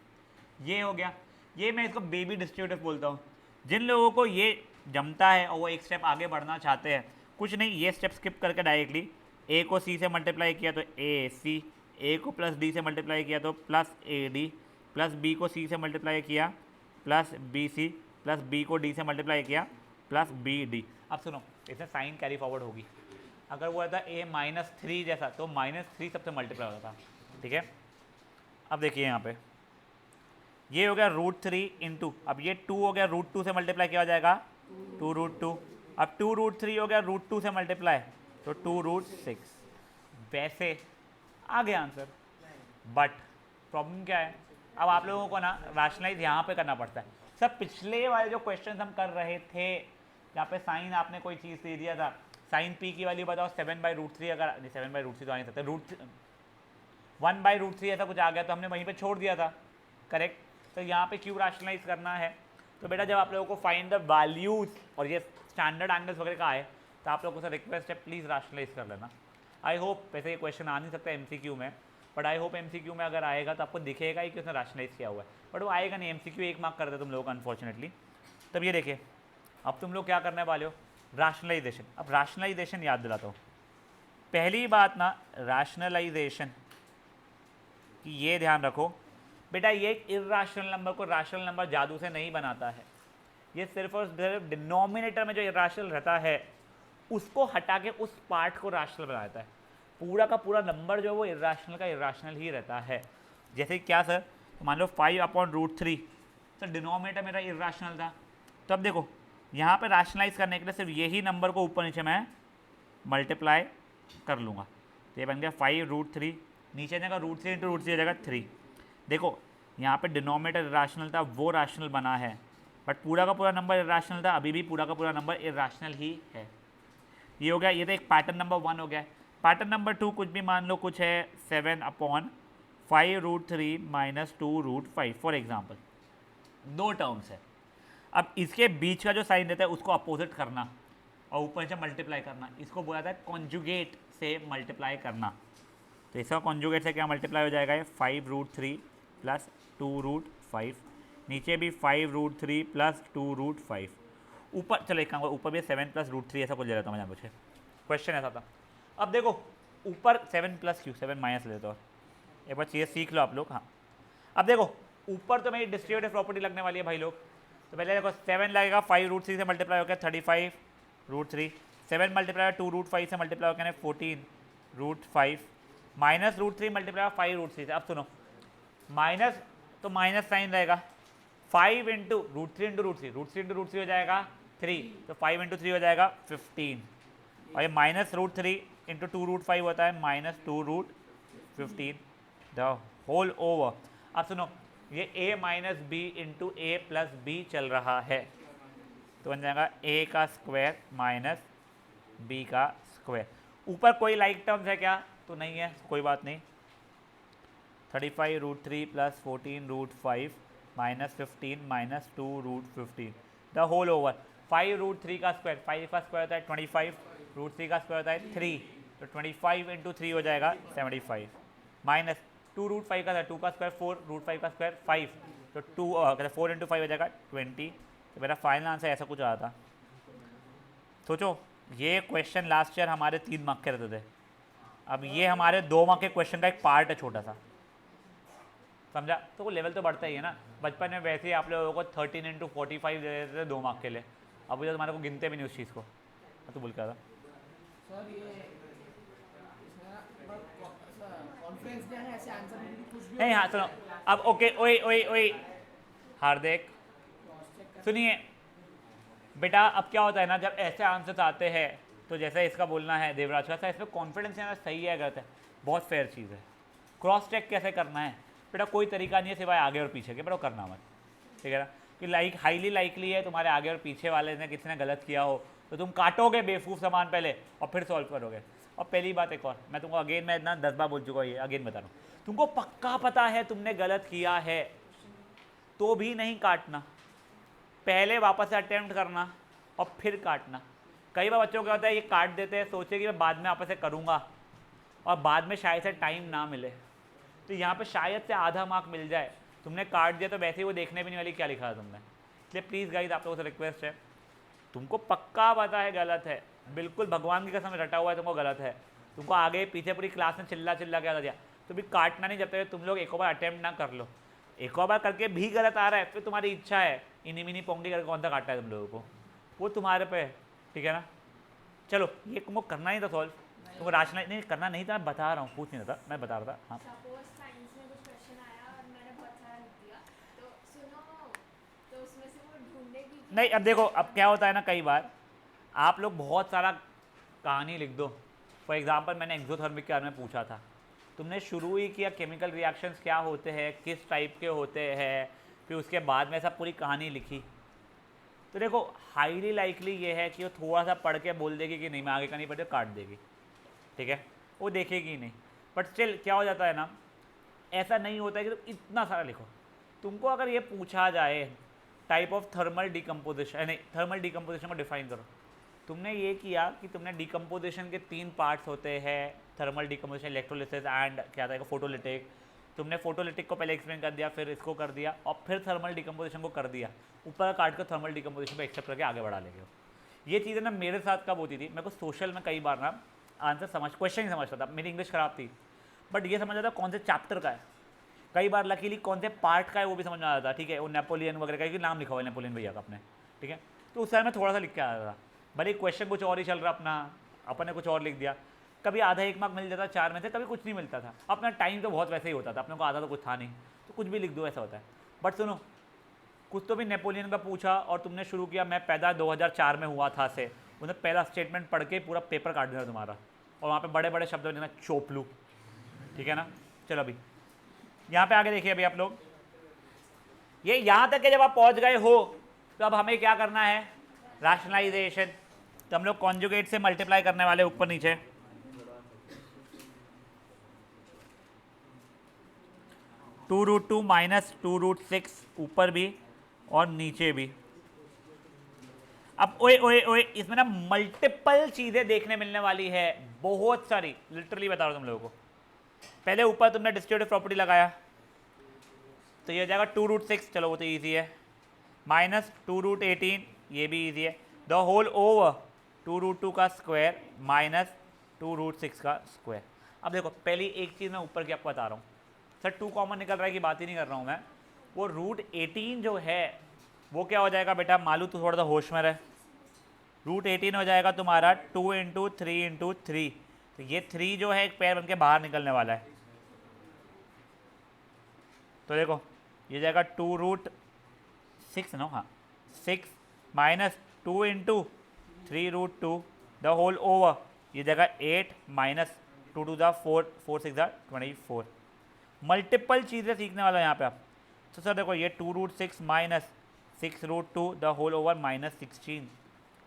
ये हो गया, ये मैं इसको बेबी डिस्ट्रीब्यूटिव बोलता हूँ। जिन लोगों को ये जमता है और वो एक स्टेप आगे बढ़ना चाहते हैं, कुछ नहीं ये स्टेप स्किप करके डायरेक्टली a को c से मल्टीप्लाई किया तो ए सी, a को प्लस d से मल्टीप्लाई किया तो plus A D, plus b को c से मल्टीप्लाई किया plus B C, plus b को d से मल्टीप्लाई किया प्लस बी डी। अब सुनो, इसमें साइन कैरी फॉरवर्ड होगी। अगर वो रहता a-3 जैसा तो -3 सबसे मल्टीप्लाई होता था, ठीक है। अब देखिए यहाँ पे ये हो गया √3 इंटू, अब ये 2 हो गया √2 से मल्टीप्लाई किया जाएगा 2√2, अब 2√3 हो गया √2 से मल्टीप्लाई तो 2√6। वैसे आ गया आंसर, बट प्रॉब्लम क्या है, अब आप लोगों को ना रैशनलाइज यहाँ पे करना पड़ता है। सब पिछले वाले जो क्वेश्चन हम कर रहे थे जहाँ पे साइन आपने कोई चीज़ दे दिया था, साइन पी की वैल्यू बताओ 7/√3, अगर नहीं 7/√3 तो आ नहीं सकते, 1/√3 ऐसा कुछ आ गया तो हमने वहीं पे छोड़ दिया था, करेक्ट। तो यहाँ पे क्यों रैशनलाइज करना है, तो बेटा जब आप लोगों को फाइंड द वैल्यूज और ये स्टैंडर्ड एंगल्स वगैरह का आए तो आप लोगों से रिक्वेस्ट है प्लीज़ रैशनलाइज कर लेना। आई होप, वैसे ये क्वेश्चन आ नहीं सकता MCQ में, बट आई होप MCQ में अगर आएगा तो आपको दिखेगा ही कि उसने रैशनलाइज किया हुआ है, बट वो आएगा नहीं, MCQ 1 मार्क कर दे तुम लोग अनफॉर्चुनेटली। तब ये देखिए, अब तुम लोग क्या करने वाले हो, रैशनलाइजेशन। अब रैशनलाइजेशन याद दिलाता हूँ। पहली बात ना, रैशनलाइजेशन कि ये ध्यान रखो बेटा, ये एक इर्राशनल नंबर को रैशनल नंबर जादू से नहीं बनाता है, ये सिर्फ और सिर्फ डिनोमिनेटर में जो इर्राशनल रहता है उसको हटा के उस पार्ट को रैशनल बना देता है। पूरा का पूरा नंबर जो है वो इर्राशनल का इर्राशनल ही रहता है। जैसे क्या सर, तो मान लो 5/√3, तो डिनोमिनेटर मेरा इर्राशनल था, तो अब देखो यहाँ पे रैशनलाइज करने के लिए सिर्फ यही नंबर को ऊपर नीचे मैं मल्टीप्लाई कर लूँगा, तो ये बन गया 5√3, नीचे जाएगा √3 इंटू √3 हो जाएगा 3। देखो यहाँ पे डिनोमिनेटर इर्राशनल था, वो रैशनल बना है, बट पूरा का पूरा नंबर इर्राशनल था, अभी भी पूरा का पूरा नंबर इर्राशनल ही है। ये हो गया, ये तो एक पैटर्न नंबर 1 हो गया। पैटर्न नंबर 2 कुछ भी मान लो, कुछ है 7/5√3 - 2√5 फॉर एग्जाम्पल, 2 टर्म्स है। अब इसके बीच का जो साइन रहता है उसको अपोजिट करना और ऊपर से मल्टीप्लाई करना, इसको बोला जाता है कॉन्जुगेट से मल्टीप्लाई करना। तो इसका कॉन्जुगेट से क्या मल्टीप्लाई हो जाएगा, 5√3 + 2√5, नीचे भी 5√3 + 2√5, ऊपर चलो एक काम करो, ऊपर भी 7 + √3 ऐसा कुछ ले लेता हूँ मैं, कुछ क्वेश्चन ऐसा था। अब देखो ऊपर 7 + क्यों, 7 माइनस ले लेता हूँ, एक बार चीज़ें सीख लो आप लोग। हाँ अब देखो ऊपर तो मेरी डिस्ट्रीब्यूटिव प्रॉपर्टी लगने वाली है भाई लोग, तो पहले देखो 7 लगेगा 5√3 से मल्टीप्लाई हो गया 35√3, 7 मल्टीप्लाई 2√5 से मल्टीप्लाई हो गया 14√5, -√3 मल्टीप्लाई 5√3 से। अब सुनो माइनस तो माइनस साइन रहेगा, 5 इंटू √3 इंटू √3, √3 इंटू √3 हो जाएगा 3, तो 5 इंटू 3 हो जाएगा 15, और ये -√3 इंटू 2√5 होता है -2√15 द होल ओवर। अब सुनो ये a - b into a + b चल रहा है, तो बन जाएगा a का स्क्वायर माइनस b का स्क्वायर। ऊपर कोई लाइक टर्म्स है क्या, तो नहीं है, कोई बात नहीं। 35√3 + 14√5 -15 - 2√15 द होल ओवर। 5√3 का स्क्वायर, 5 का स्क्वायर होता है 25, √3 का स्क्वायर होता है 3, तो 25 इंटू 3 हो जाएगा 75, माइनस 2√5 का था 2 का स्क्वायर 4, √5 का स्क्वायर 5, तो 4 इंटू 5 हो जाएगा 20। तो मेरा फाइनल आंसर ऐसा कुछ आया था। सोचो ये क्वेश्चन लास्ट ईयर हमारे 3 मार्क के रहते थे, अब ये हमारे 2 मार्क के क्वेश्चन का एक पार्ट है छोटा सा, समझा। तो वो लेवल तो बढ़ता ही है ना। बचपन में वैसे ही आप लोगों को 13 इंटू 45 दे देते थे 2 मार्क के लिए, अभी तो तुम्हारे को गिनते भी नहीं उस चीज़ को। तो बोल क्या था नहीं, हाँ सुनो अब, ओके ओए ओए ओए हार्दिक सुनिए बेटा, अब क्या होता है ना जब ऐसे आंसर्स आते हैं तो जैसे इसका बोलना है देवराज का, इसमें कॉन्फिडेंस है ना, सही है गलत है, बहुत फेयर चीज़ है। क्रॉस चेक कैसे करना है बेटा, कोई तरीका नहीं है सिवाय आगे और पीछे के, पर वो करना मत, ठीक है ना। कि हाईली लाइकली है तुम्हारे आगे और पीछे वाले ने किसी ने गलत किया हो, तो तुम काटोगे बेवकूफ़ सामान पहले और फिर सॉल्व करोगे। और पहली बात एक और, मैं तुमको अगेन, मैं इतना 10 बार बोल चुका हूँ, ये अगेन बता रहा हूँ, तुमको पक्का पता है तुमने गलत किया है तो भी नहीं काटना, पहले वापस से अटेम्प्ट करना और फिर काटना। कई बार बच्चों क्या होता है, ये काट देते हैं, सोचे कि मैं बाद में वापस से करूँगा और बाद में शायद से टाइम ना मिले, तो यहाँ पे शायद से आधा मार्क मिल जाए। तुमने काट दिया तो वैसे ही वो देखने भी नहीं वाली क्या लिखा है तुमने। इसलिए प्लीज़ गाइस आप लोगों से रिक्वेस्ट है, तुमको पक्का पता है गलत है, बिल्कुल भगवान की कसम रटा हुआ है तुमको गलत है, तुमको आगे पीछे पूरी क्लास में चिल्ला चिल्ला के दिया, तो भी काटना नहीं जब तक तुम लोग एक बार अटेम्प्ट ना कर लो। एक और बार करके भी गलत आ रहा है, फिर तुम्हारी इच्छा है इनी मिनी पोंगी करके कौन सा काटना है तुम लोगों को, वो तुम्हारे पे है, ठीक है ना। चलो ये तुमको करना ही था सॉल्व, तुमको राशनलाइज नहीं करना नहीं था, मैं बता रहा हूँ, पूछ नहीं था, मैं बता रहा था। हाँ सपोज साइंस में कुछ क्वेश्चन आया और मैंने बहुत सारा लिख दिया, तो सुनो, तो उसमें से वो ढूंढेगी कि नहीं, अब देखो अब क्या होता है ना, कई बार आप लोग बहुत सारा कहानी लिख दो। फॉर एग्जांपल मैंने एक्सोथर्मिक के बारे में पूछा था, तुमने शुरू ही किया केमिकल रिएक्शंस क्या होते हैं, किस टाइप के होते हैं, फिर उसके बाद में सब पूरी कहानी लिखी, तो देखो हाईली लाइकली ये है कि वो थोड़ा सा पढ़ के बोल देगी कि नहीं मैं आगे का नहीं पढ़े, काट देगी, ठीक है, वो देखेगी नहीं। बट स्टिल क्या हो जाता है ना, ऐसा नहीं होता है कि तुम इतना सारा लिखो। तुमको अगर ये पूछा जाए टाइप ऑफ थर्मल डिकम्पोजिशन, नहीं थर्मल डिकम्पोजिशन को डिफाइन करो, तुमने ये किया कि तुमने डिकम्पोजिशन के 3 पार्ट्स होते हैं, थर्मल डिकम्पोजिशन, इलेक्ट्रोलिसिस एंड क्या था फोटोलिटिक। तुमने फोटोलिटिक को पहले एक्सप्लेन कर दिया, फिर इसको कर दिया और फिर थर्मल डिकम्पोजिशन को कर दिया, ऊपर काट कर थर्मल डिकम्पोजिशन को एक्सेप्ट करके आगे बढ़ा लेंगे। ये चीज़ें ना मेरे साथ कब होती थी, मेरे को सोशल में कई बार ना आंसर क्वेश्चन ही समझता था, मेरी इंग्लिश ख़राब थी, बट ये समझ आता कौन से चैप्टर का है, कई बार लकीली कौन से पार्ट का है वो भी समझ में आता था, ठीक है, वो नेपोलियन वगैरह का, क्योंकि नाम लिखा हुआ है नेपोलियन भैया का अपने, ठीक है, तो उस टाइम में थोड़ा सा लिख के आता था, भले क्वेश्चन कुछ और ही चल रहा अपना, अपन ने कुछ और लिख दिया, कभी आधा 1 मार्क मिल जाता 4 में से, कभी कुछ नहीं मिलता था, अपना टाइम तो बहुत वैसे ही होता था, अपने को आधा तो कुछ था नहीं, तो कुछ भी लिख दो, ऐसा होता है। बट सुनो, कुछ तो भी नेपोलियन का पूछा और तुमने शुरू किया मैं पैदा 2004 में हुआ था से, उन्हें पहला स्टेटमेंट पढ़ के पूरा पेपर काट देना तुम्हारा, और वहाँ पे बड़े बड़े शब्द देना चोपलू, ठीक है ना। चलो अभी यहाँ पे आगे देखिए, अभी आप लोग ये यहाँ तक के जब आप पहुँच गए हो तो अब हमें क्या करना है, रैशनलाइजेशन। तो हम लोग कॉन्जुगेट से मल्टीप्लाई करने वाले ऊपर नीचे, टू रूट 2 माइनस 2√6 ऊपर भी और नीचे भी। अब ओए ओए ओए, इसमें ना मल्टीपल चीजें देखने मिलने वाली है, बहुत सारी, लिटरली बता रहा हूं तुम लोगों को। पहले ऊपर तुमने डिस्ट्रीब्यूटिव प्रॉपर्टी लगाया तो ये हो जाएगा 2√6, चलो वो तो ईजी है, माइनस 2√18, ये भी ईजी है, द होल ओवर 2√2 का स्क्वायर माइनस 2√6 का स्क्वायर। अब देखो पहली एक चीज़ मैं ऊपर की आपको बता रहा हूँ, सर 2 कॉमन निकल रहा है कि बात ही नहीं कर रहा हूँ मैं, वो √18 जो है वो क्या हो जाएगा बेटा, मालूम तो थोड़ा सा होश में रहे, √18 हो जाएगा तुम्हारा 2 × 3 × 3, तो ये 3 जो है एक पैर बन के बाहर निकलने वाला है, तो देखो ये जाएगा 2√6 ना, हाँ 6 माइनस 2 × 3√2 द होल ओवर, ये जगह 8 माइनस 2 to the 4, 4 6 24। मल्टीपल चीज़ें सीखने वाला है यहाँ पे आप। तो सर देखो ये 2√6 minus 6√2 the whole over minus 16।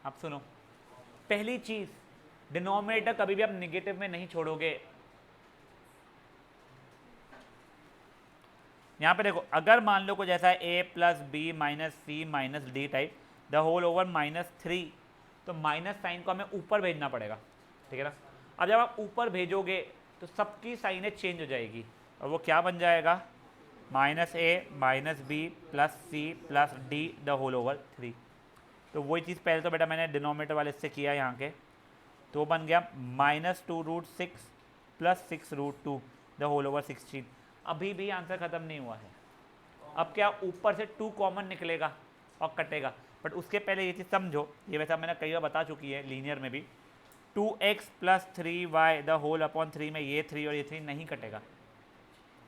आप सुनो, पहली चीज़ डिनोमिनेटर कभी भी आप निगेटिव में नहीं छोड़ोगे। यहाँ पे देखो अगर मान लो कुछ ऐसा है a plus B minus C minus D type the whole over -3, तो माइनस साइन को हमें ऊपर भेजना पड़ेगा, ठीक है ना। अब जब आप ऊपर भेजोगे तो सबकी साइनें चेंज हो जाएगी और वो क्या बन जाएगा, -a minus B plus C plus D the whole over 3। तो वही चीज़ पहले तो बेटा मैंने डिनोमिनेटर वाले से किया यहाँ के, तो बन गया -2√6 प्लस 6√2 द होल ओवर 16। अभी भी आंसर ख़त्म नहीं हुआ है, अब क्या ऊपर से 2 कॉमन निकलेगा और कटेगा, बट उसके पहले ये चीज़ समझो, ये वैसा मैंने कई बार बता चुकी है लीनियर में भी, 2x plus 3y the whole upon 3 में ये 3 और ये 3 नहीं कटेगा,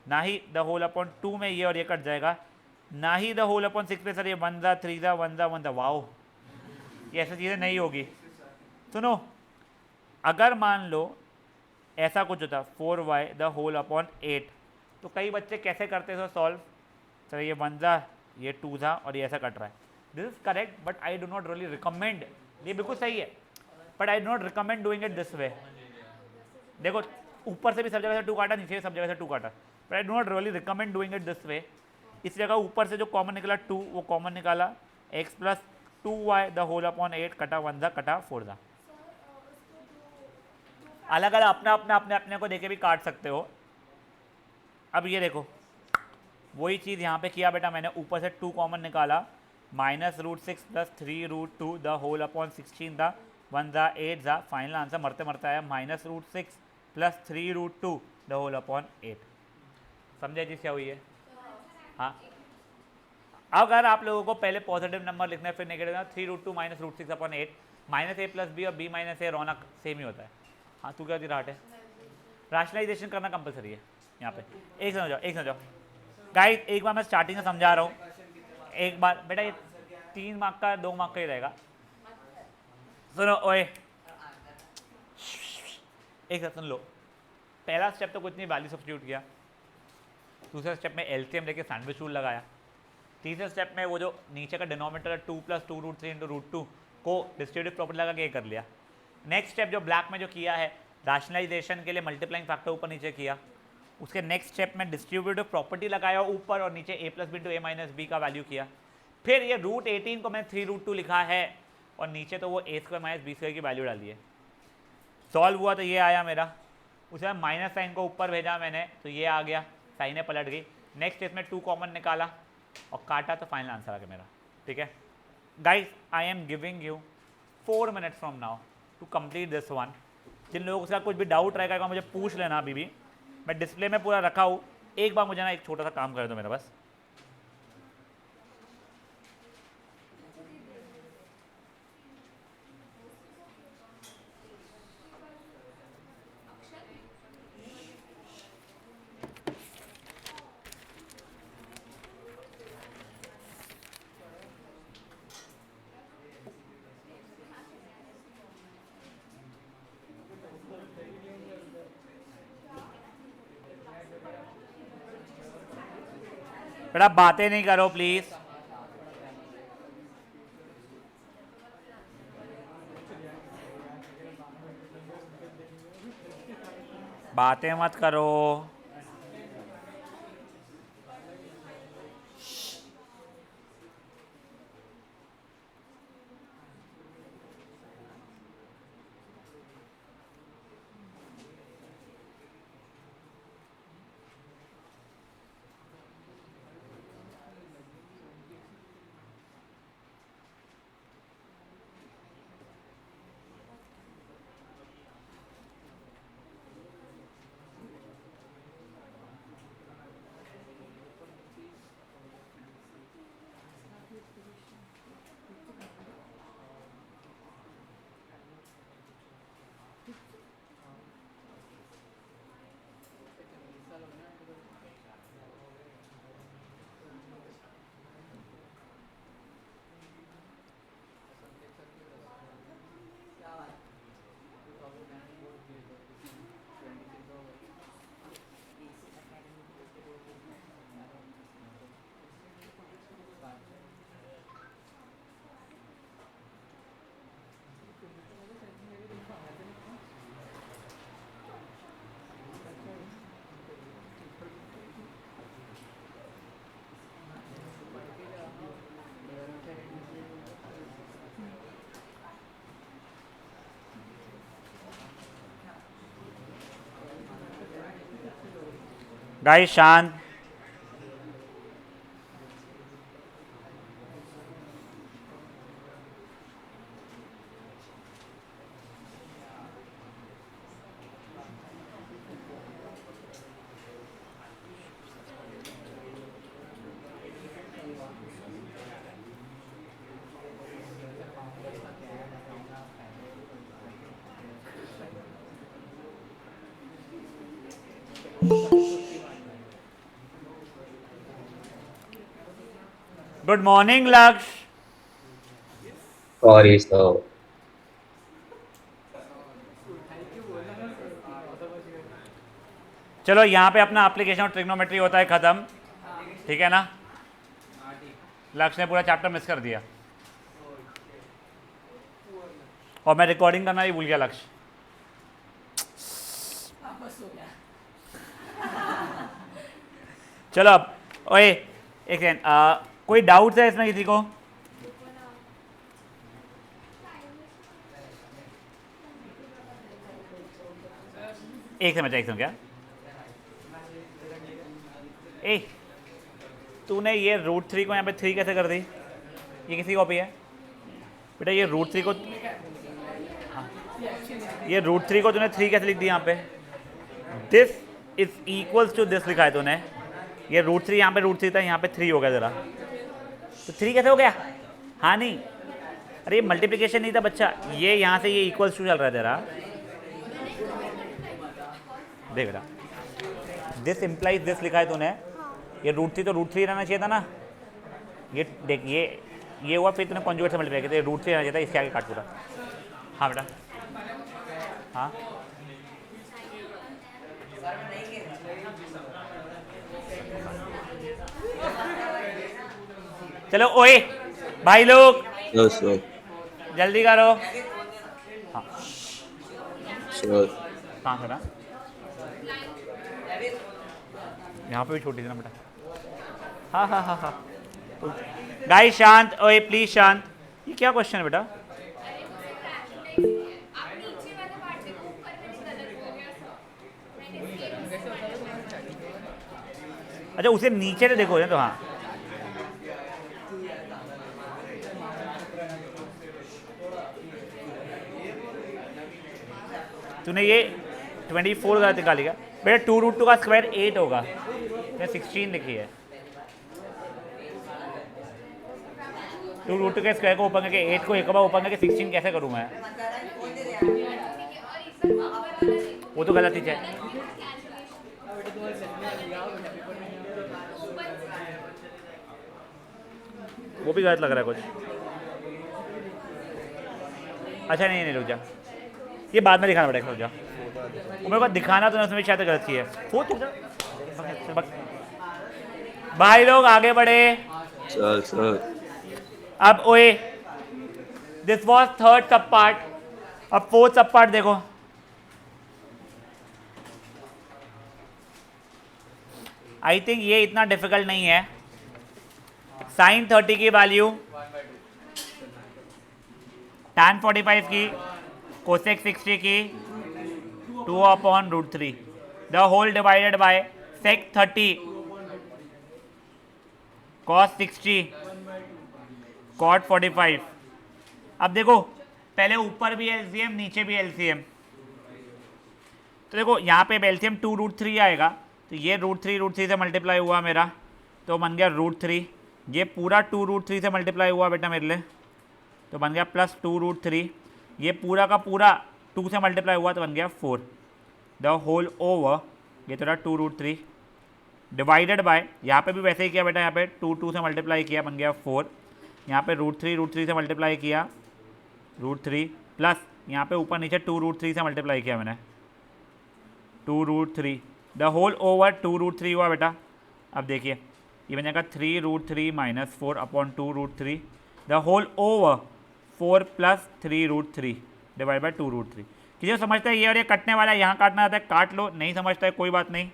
ना ही द होल अपॉन 2 में ये और ये कट जाएगा, ना ही द होल अपॉन 6 में सर ये 1 दा 3 दा 1 दा 1 दा, वाओ ये ऐसी चीज़ें नहीं होगी। सुनो, अगर मान लो ऐसा कुछ होता 4y द होल अपॉन 8, तो कई बच्चे कैसे करते थे सॉल्व, सर ये 1 दा ये 2 था और ये ऐसा कट रहा है। This is correct but I do not really recommend, ये बिल्कुल सही है but I do not recommend doing it this way. देखो ऊपर से भी सब जगह से 2 काटा, नीचे सब जगह से 2 काटा, but I do not really recommend doing it this way. इस जगह ऊपर से जो कॉमन निकला 2 वो कॉमन निकाला, x plus 2y the whole upon 8 कटा 1 दा कटा 4 दा। अलग अलग अपने अपने अपने अपने को देके भी काट सकते हो। अब ये देखो वही चीज़ यहाँ पे किया बेटा मैंने, ऊपर से 2 कॉमन निकाला, -√6 प्लस 3√2 द होल अपॉन 16 दा 1 दा 8 दा, फाइनल आंसर मरते मरते आया -√6 प्लस 3√2 द होल अपॉन 8। समझे चीज़ क्या हुई है? हाँ, अगर आप लोगों को पहले पॉजिटिव नंबर लिखना है फिर negative, 3√2 -√6 upon 8, -a plus B और b minus A Raunak same ही होता है। हाँ तू क्या राट है, राशनलाइजेशन करना कंपलसरी है यहाँ पे। एक समझाओ गाइस, एक बार मैं स्टार्टिंग से समझा रहा हूँ, एक बार बेटा ये 3 मार्क का 2 मार्क का ही रहेगा। सुनो ओए, एक बार सुन लो। पहला स्टेप तो कुछ नहीं, वैल्यू सब्स्टिट्यूट किया। दूसरे स्टेप में एलसीएम लेके सैंडविच रूल लगाया। तीसरे स्टेप में वो जो नीचे का डिनोमिनेटर 2 प्लस 2√3 इंटू √2 को डिस्ट्रीब्यूटिव प्रॉपर्टी लगा के ये कर लिया। नेक्स्ट स्टेप जो ब्लैक में जो किया है, रैशनलाइजेशन के लिए मल्टीप्लाइंग फैक्टर ऊपर नीचे किया। उसके नेक्स्ट स्टेप में डिस्ट्रीब्यूटिव प्रॉपर्टी लगाया ऊपर और नीचे a plus B into A minus B का वैल्यू किया। फिर ये √18 को मैंने 3√2 लिखा है और नीचे तो वो a² माइनस b² की वैल्यू डाली है। सॉल्व हुआ तो ये आया मेरा, उसके बाद माइनस साइन को ऊपर भेजा मैंने तो ये आ गया, साइने पलट गई। नेक्स्ट इसमें 2 कॉमन निकाला और काटा तो फाइनल आंसर आ गया मेरा। ठीक है guys, I am giving you 4 minutes from now to complete this one. जिन लोगों का कुछ भी डाउट रहेगा मुझे पूछ लेना, अभी भी मैं डिस्प्ले में पूरा रखा हूँ। एक बार मुझे ना एक छोटा सा काम कर दो मेरा बस। बेटा बातें नहीं करो प्लीज। बातें मत करो। गाइस शांत। गुड मॉर्निंग लक्ष्य। Sorry sir. चलो यहाँ पे अपना एप्लीकेशन और ट्रिग्नोमेट्री होता है ख़त्म, ठीक है ना। लक्ष्य ने पूरा चैप्टर मिस कर दिया और मैं रिकॉर्डिंग करना ही भूल गया लक्ष्य। चलो अब ओए एक सेकंड, कोई डाउट है इसमें किसी को? एक सेकंड क्या ए तूने ये √3 को यहाँ पे 3 कैसे कर दी? ये किसी कॉपी है बेटा? ये √3 को ये √3 को तूने 3 कैसे लिख दी यहाँ पे? This is equals to this लिखा है तूने। ये √3 यहाँ पे √3 था, यहाँ पे 3 हो गया ज़रा, तो 3 कैसे हो गया? हाँ नहीं, अरे ये मल्टीप्लिकेशन नहीं था बच्चा, ये यहाँ से ये इक्वल्स टू चल रहा है तेरा। देख बेटा, दिस इम्प्लाइज दिस लिखा है तूने, ये √3 तो √3 रहना चाहिए था ना। ये देख ये हुआ, फिर तूने कॉन्जुगेट से मल्टीप्लाई किया, √3 रहना चाहिए था, इसके आगे काट पूरा। हाँ बेटा, हाँ चलो ओए भाई लोग सर जल्दी करो। हाँ सर कहाँ करा? यहाँ पे भी छोटी थी ना बेटा। हाँ हाँ हाँ हाँ गाइस शांत, ओए प्लीज शांत। ये क्या क्वेश्चन है बेटा? अरे वो सिर्फ फ्रैक्शन नहीं है, आप नीचे वाले पार्ट देखो, ऊपर में गलत हो गया सर। मैंने अच्छा उसे नीचे से देखो ना, तो हाँ तूने ये 24 गलत निकाली क्या बेटा? 2√2 का स्क्वायर 8 होगा, मैं 16 लिखी है। 2√2 के स्क्वायर को ओपन करके 8 को एक बार ओपन करके 16 कैसे करूँ मैं? वो तो गलत ही है। वो भी गलत लग रहा है कुछ। अच्छा नहीं रुक जा, ये बाद में दिखाना पड़ेगा, रुक जा। वो मेरे को दिखाना तो उसमें शायद गलत की है। भाई लोग आगे बढ़े। सर अब ओए दिस वाज थर्ड सब पार्ट, अब फोर्थ सब पार्ट देखो। आई थिंक ये इतना डिफिकल्ट नहीं है। sin 30 की वैल्यू, tan 45 की, cosec 60 की, 2/√3 the whole divided by sec 30, cos 60, cot 45। अब देखो पहले ऊपर भी एलसीएम नीचे भी एलसीएम, तो देखो यहाँ पे एलसीएम 2√3 आएगा, तो ये √3 से मल्टीप्लाई हुआ मेरा, तो बन गया √3। ये पूरा 2√3 से मल्टीप्लाई हुआ बेटा मेरे लिए, तो बन गया प्लस 2√3। ये पूरा का पूरा 2 से मल्टीप्लाई हुआ तो बन गया 4 द होल ओवर, ये तो रहा 2√3 डिवाइडेड बाय, यहाँ पे भी वैसे ही किया बेटा, यहाँ पे 2 से मल्टीप्लाई किया बन गया 4, यहाँ पे √3 से मल्टीप्लाई किया √3 प्लस यहाँ पे ऊपर नीचे 2√3 से मल्टीप्लाई किया मैंने 2√3 द होल ओवर 2√3 हुआ बेटा। अब देखिए ये बन जाएगा 3√3 - 4/2√3 the whole over 4 + 3√3 divide by 2√3। किसी को समझता है ये और ये कटने वाला है, यहाँ काटना आता है काट लो, नहीं समझता है कोई बात नहीं।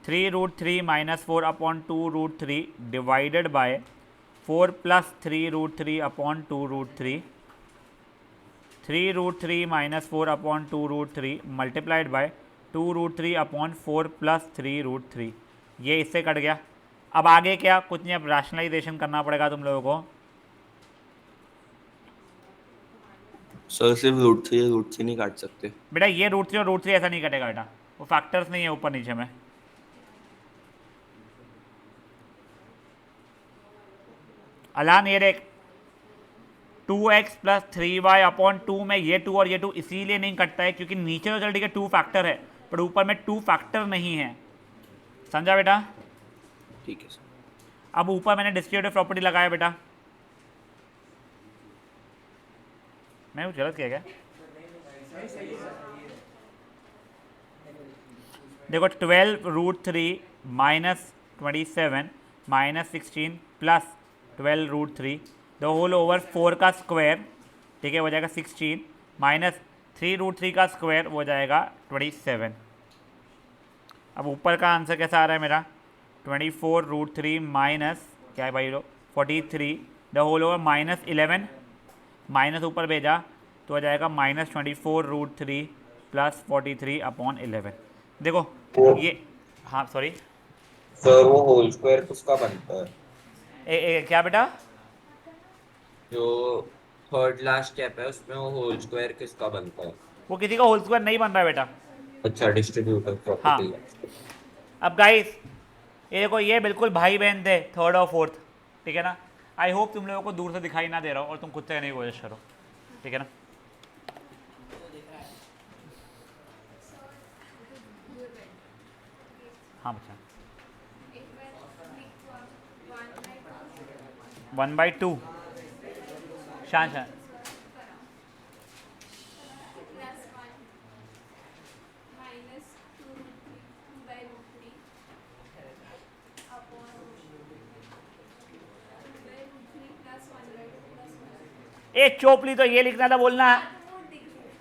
3√3 - 4/2√3 डिवाइडेड बाय 4 + 3√3/2√3, 3√3 - 4/2√3 मल्टीप्लाइड बाय 2√3/4 + 3√3। ये इससे कट गया। अब आगे क्या, कुछ नहीं, अब रैशनलाइजेशन करना पड़ेगा तुम लोगों को। सर सिर्फ √3 नहीं काट सकते बेटा ये √3 और √3 ऐसा नहीं कटेगा बेटा, वो फैक्टर्स नहीं है ऊपर नीचे में। अलान ये देख 2x + 3y/2 में ये 2 और ये 2 इसीलिए नहीं कटता है क्योंकि नीचे तो चल ठीक है 2 फैक्टर है, पर ऊपर में 2 फैक्टर नहीं है, समझा बेटा? ठीक है सर। अब ऊपर मैंने डिस्ट्रीब्यूटिव प्रॉपर्टी लगाया बेटा, मैं कुछ गलत किया क्या? देखो 12√3 - 27 minus 16 plus 12√3 the whole over 4 का स्क्वायर, ठीक है, हो जाएगा 16 माइनस 3√3 का स्क्वायर हो जाएगा 27। अब ऊपर का आंसर कैसा आ रहा है मेरा, 24√3 माइनस क्या है भाई लो 43 the whole over minus 11 minus ऊपर भेजा तो हो जाएगा माइनस 24√3 प्लस 43/11। देखो वो ये, हाँ सॉरी, सर वो होल स्क्वायर किसका बनता है? क्या बेटा, जो थर्ड लास्ट स्टेप है उसमें वो होल स्क्वायर किसका बनता है? वो किसी का होल स्क्वायर नहीं बन रहा है बेटा। अच्छा, डिस्ट्रीब्यूटिव हाँ, प्रॉपर्टी है। अब गाइस ये देखो ये बिल्कुल भाई बहन थे थर्ड और फोर्थ, ठीक है ना। आई होप तुम लोगों को दूर से दिखाई ना दे रहा हो और तुम खुद से करने की कोशिश करो, ठीक है ना। हाँ बच्चा, एक बार लिख हुआ 1/2 1/2 शान शान plus 1 minus 2/√3 upon 2/√3 plus 1/2 plus 1। एक चोपली तो ये लिखना था बोलना है। वो दिख रहा है।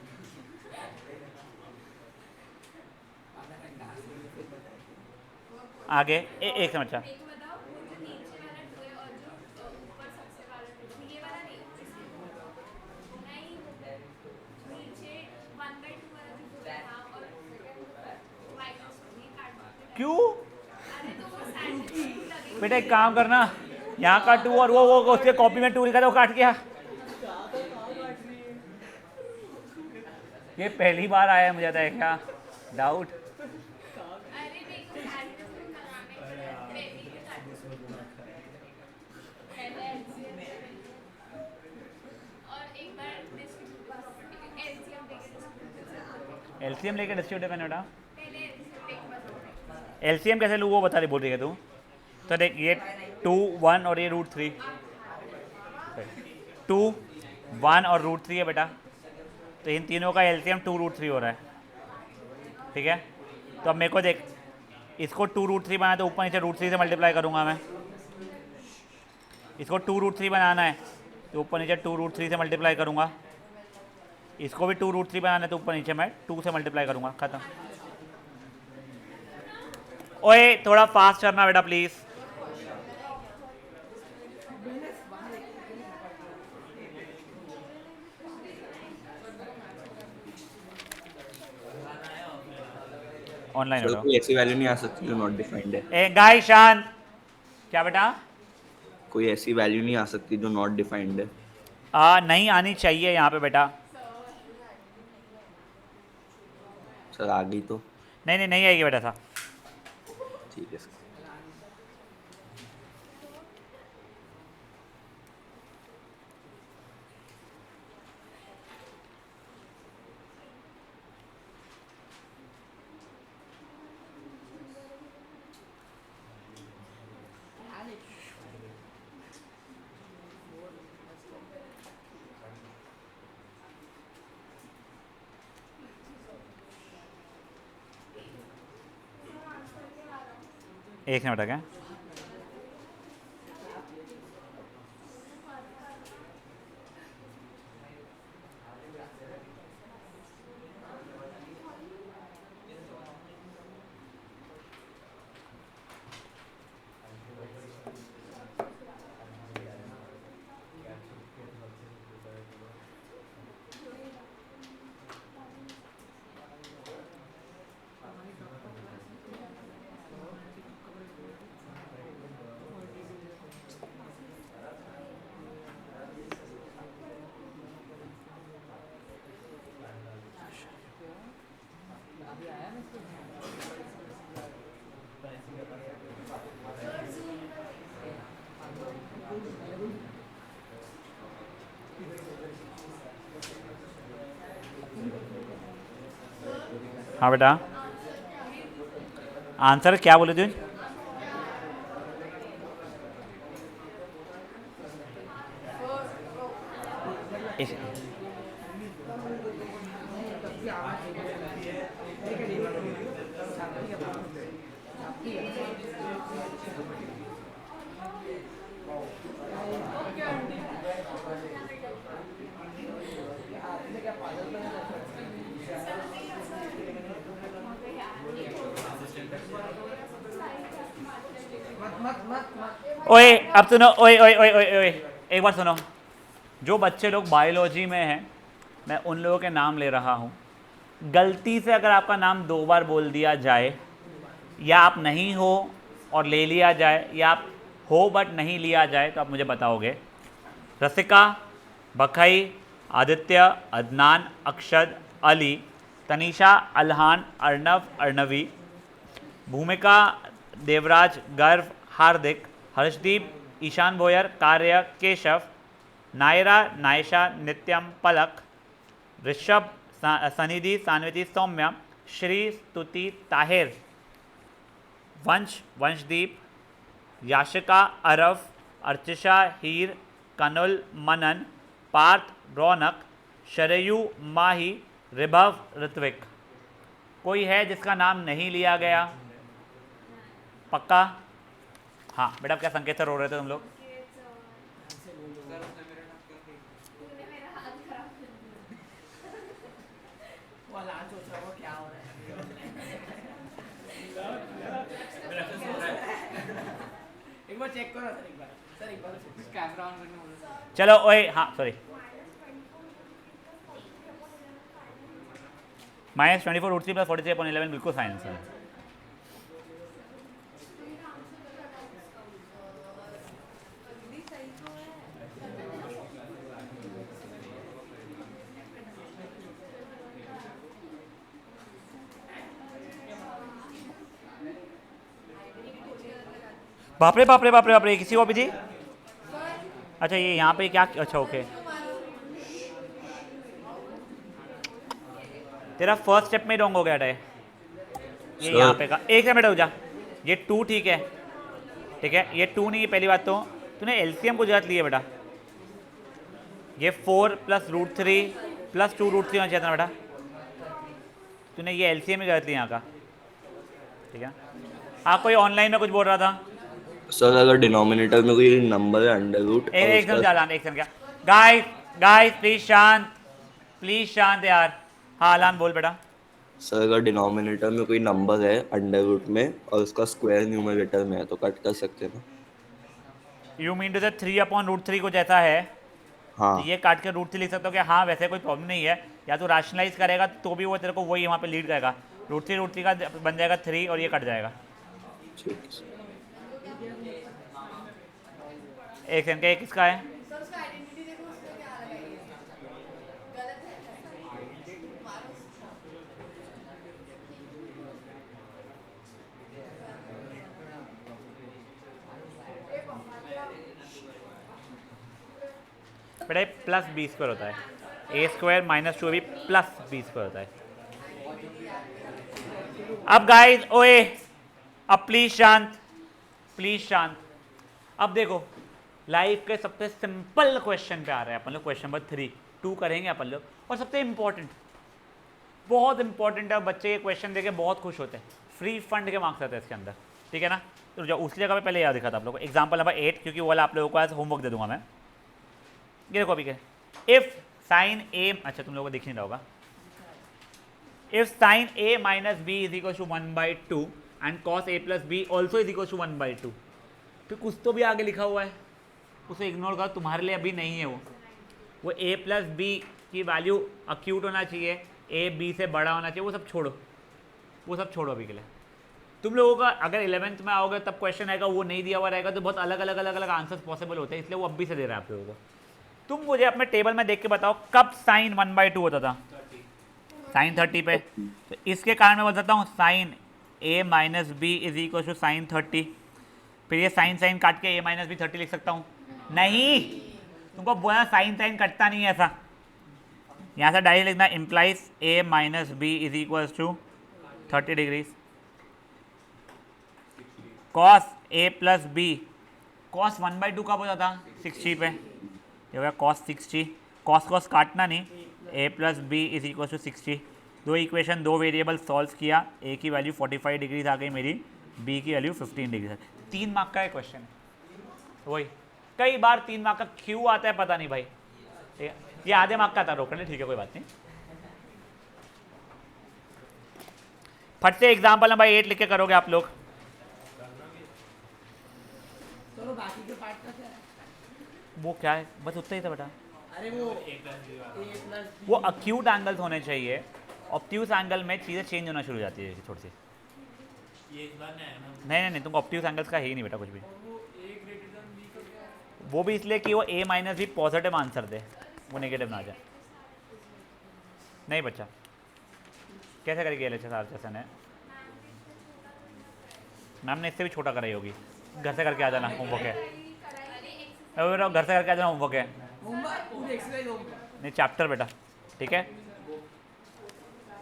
आगे एक समझ मेरे को बताओ वो जो नीचे वाला 2 है और जो ऊपर सबसे वाला 2 ये वाला नहीं नहीं नीचे 1/2 वाला जो 2 था और माइनस 2 ये काट दो। क्यों अरे तो वो साइड में लगे बेटा, एक काम करना, यहाँ का 2 और वो उसके कॉपी में 2 लिखा था वो काट गया। ये पहली बार आया है मुझे था क्या डाउट। अरे मेरे को साइड में लगाने के लिए ट्रेनिंग के साथ पहले LCM और एक बार डिस्ट्रीब्यूटिव प्रॉपर्टी LCM देके एलसीएम लेके डिस्ट्रीब्यूटिव करना बेटा। पहले LCM देख बस एलसीएम कैसे लूँ वो बता रही बोल रही है तू। तो देख ये 2 1 और ये √3, 2 1 और √3 है बेटा, तो इन तीनों का एलसीएम 2√3 हो रहा है, ठीक है। तो अब मेरे को देख इसको 2√3 बनाना तो ऊपर नीचे √3 से मल्टीप्लाई करूँगा मैं, इसको 2√3 बनाना है तो ऊपर नीचे 2√3 से मल्टीप्लाई करूँगा, इसको भी 2√3 बनाना है तो ऊपर नीचे मैं 2 से मल्टीप्लाई करूँगा, खत्म। ओए थोड़ा फास्ट करना बेटा प्लीज़। ऑनलाइन सर हो कोई ऐसी वैल्यू नहीं आ सकती जो नॉट डिफाइंड है? ए गाय शान, क्या बेटा, कोई ऐसी वैल्यू नहीं आ सकती जो नॉट डिफाइंड है? नहीं आनी चाहिए यहाँ पे बेटा। सर आ गई तो नहीं नहीं नहीं आएगी बेटा सा। ठीक है सर। एक मिनट क्या, हाँ बेटा आंसर क्या बोले तुझे। ओए अब सुनो, ओए ओए ओए ओए ओए एक बार सुनो। जो बच्चे लोग बायोलॉजी में हैं, मैं उन लोगों के नाम ले रहा हूँ। गलती से अगर आपका नाम 2 बार बोल दिया जाए, या आप नहीं हो और ले लिया जाए, या आप हो बट नहीं लिया जाए, तो आप मुझे बताओगे। रसिका, बखई, आदित्य, अदनान, अक्षद, अली, तनीषा, अल्हान, अर्नव, अर्नवी, भूमिका, देवराज, गर्व, हार्दिक, हर्षदीप, ईशान भोयर, कार्य, केशव, नायरा, नायशा, नित्यम, पलक, ऋषभ, सनिधि, सान्विति, सौम्या, श्री, स्तुति, ताहिर, वंश, वंशदीप, याशिका, अरव, अर्चिशा, हीर, कनुल, मनन, पार्थ, रौनक, शरयू, माही, रिभव, ऋत्विक। कोई है जिसका नाम नहीं लिया गया? पक्का? हाँ बेटा, क्या संकेत से रो रहे थे तुम लोग? तूने मेरा हाथ खराब कर एक बार चेक करो सर, एक बार कैमरा ऑन करने बोलो। चलो ओए, हाँ सॉरी, -24 √3 + 43/11 बिल्कुल साइंस है। बाप रे बाप रे बाप रे बाप रे, किसी को भी थी? अच्छा ये यहाँ पे क्या? अच्छा ओके, तेरा फर्स्ट स्टेप में रॉन्ग हो गया था ये Sir. यहाँ पे का। एक मिनट रुक जा, ये 2 ठीक है, ठीक है, ये 2 नहीं है। पहली बात तो तूने एलसीएम को गलत लिया बेटा। ये 4 + √3 + 2 √3 होना चाहिए था बेटा। तूने ये एलसीएम में गलत लिया यहाँ का, ठीक है। हाँ कोई ऑनलाइन में कुछ बोल रहा था? सर अगर डिनोमिनेटर में कोई नंबर है अंडर रूट एक सेकंड क्या, एक सेकंड क्या, गाइस गाइस प्लीज शांत, प्लीज शांत यार। हाँ अलान बोल बेटा। सर अगर डिनोमिनेटर में कोई नंबर है अंडर रूट में और उसका स्क्वायर न्यूमरेटर में है तो कट कर सकते हैं ना? यू मीन टू से 3/√3 कुछ ऐसा है, हाँ तो ये काट के √3 लिख सकते हो क्या? हाँ वैसे कोई प्रॉब्लम नहीं है, या तो राशनलाइज करेगा तो भी वो तेरे को वही वहाँ पे लीड करेगा। √3 का बन जाएगा 3 और ये कट जाएगा। ठीक है सर। एक सेकंड, ये किसका है? सर उसका आइडेंटिटी देखो, उसमें क्या लगाइए, गलत है। बेटा ये +b² होता है, a² - 2ab + b² होता है। अब गाइस ओए, अब प्लीज शांत, प्लीज शांत। अब देखो लाइफ के सबसे सिंपल क्वेश्चन पे आ रहे हैं अपन लोग। क्वेश्चन नंबर 3 2 करेंगे अपन लोग, और सबसे इंपॉर्टेंट, बहुत इंपॉर्टेंट है। बच्चे ये क्वेश्चन देके बहुत खुश होते हैं, फ्री फंड के मार्क्स आते हैं इसके अंदर, ठीक है ना। तो जो उसकी जगह पे पहले याद दिखा था आप लोगों को एग्जाम्पल नंबर 8, क्योंकि वो वाला आप लोगों को आज होमवर्क दे दूंगा मैं। ये देखो अभी क्या, इफ साइन ए, अच्छा तुम लोगों को दिख नहीं रहा होगा, if sine a - b = 1/2 and cos a + b also = 1/2। फिर कुछ तो भी आगे लिखा हुआ है, उसे इग्नोर करो, तुम्हारे लिए अभी नहीं है वो a + b की वैल्यू अक्यूट होना चाहिए, a b से बड़ा होना चाहिए, वो सब छोड़ो, वो सब छोड़ो अभी के लिए। तुम लोगों का अगर 11th में आओगे तब क्वेश्चन आएगा, वो नहीं दिया हुआ रहेगा, तो बहुत अलग अलग अलग अलग आंसर्स पॉसिबल होते हैं, इसलिए वो अभी से दे रहा है आप लोगों को। तुम मुझे अपने टेबल में देख के बताओ कब साइन 1/2 होता था? साइन 30 पे। तो इसके कारण मैं बोल सकता हूँ साइन a - b = साइन 30। फिर ये साइन साइन काट के a - b 30 लिख सकता हूँ? नहीं, तुमको बोला साइन साइन कटता नहीं है ऐसा। यहाँ से डायरेक्ट लिखना implies a - b = 30 degrees. Cos a + b, cos 1/2 कब होता था? 60 पे। ये हो गया कॉस 60, कॉस कॉस काटना नहीं, a + b = 60। दो इक्वेशन, दो वेरिएबल सॉल्व किया, a की वैल्यू 45 डिग्रीज आ गई मेरी, b की वैल्यू 15 डिग्री। 3 मार्क का है क्वेश्चन, वही कई बार 3 मार्क का क्यों आता है पता नहीं भाई, ठीक है। ये आधे मार्क का था, रोकने, ठीक है कोई बात नहीं। फट से एग्जाम्पल नंबर 8 लिख के करोगे आप लोग। चलो बाकी के पार्ट का क्या है? वो क्या है, बस उतना ही था बेटा। अरे वो a plus वो अक्यूट एंगल्स होने चाहिए, ऑब्ट्यूज एंगल में चीज़ें चेंज होना शुरू हो जाती है थोड़ी सी। ये इस बार नहीं आया ना। नहीं नहीं तुमको ऑब्ट्यूज एंगल्स का है ही नहीं बेटा कुछ भी। वो a ग्रेटर देन b का क्या है? वो भी इसलिए कि वो a माइनस भी पॉजिटिव आंसर दे, वो नेगेटिव ना आ जाए। नहीं बच्चा, कैसे करेगी L H S R session है? मैम ने इससे भी छोटा कराई होगी, घर से करके आ जाना, होमवर्क है। मैं बोल रहा हूँ घर से करके आ जाना, होमवर्क है। होमवर्क पूरी एक्सरसाइज होमवर्क। नहीं चैप्टर बेटा, ठीक है,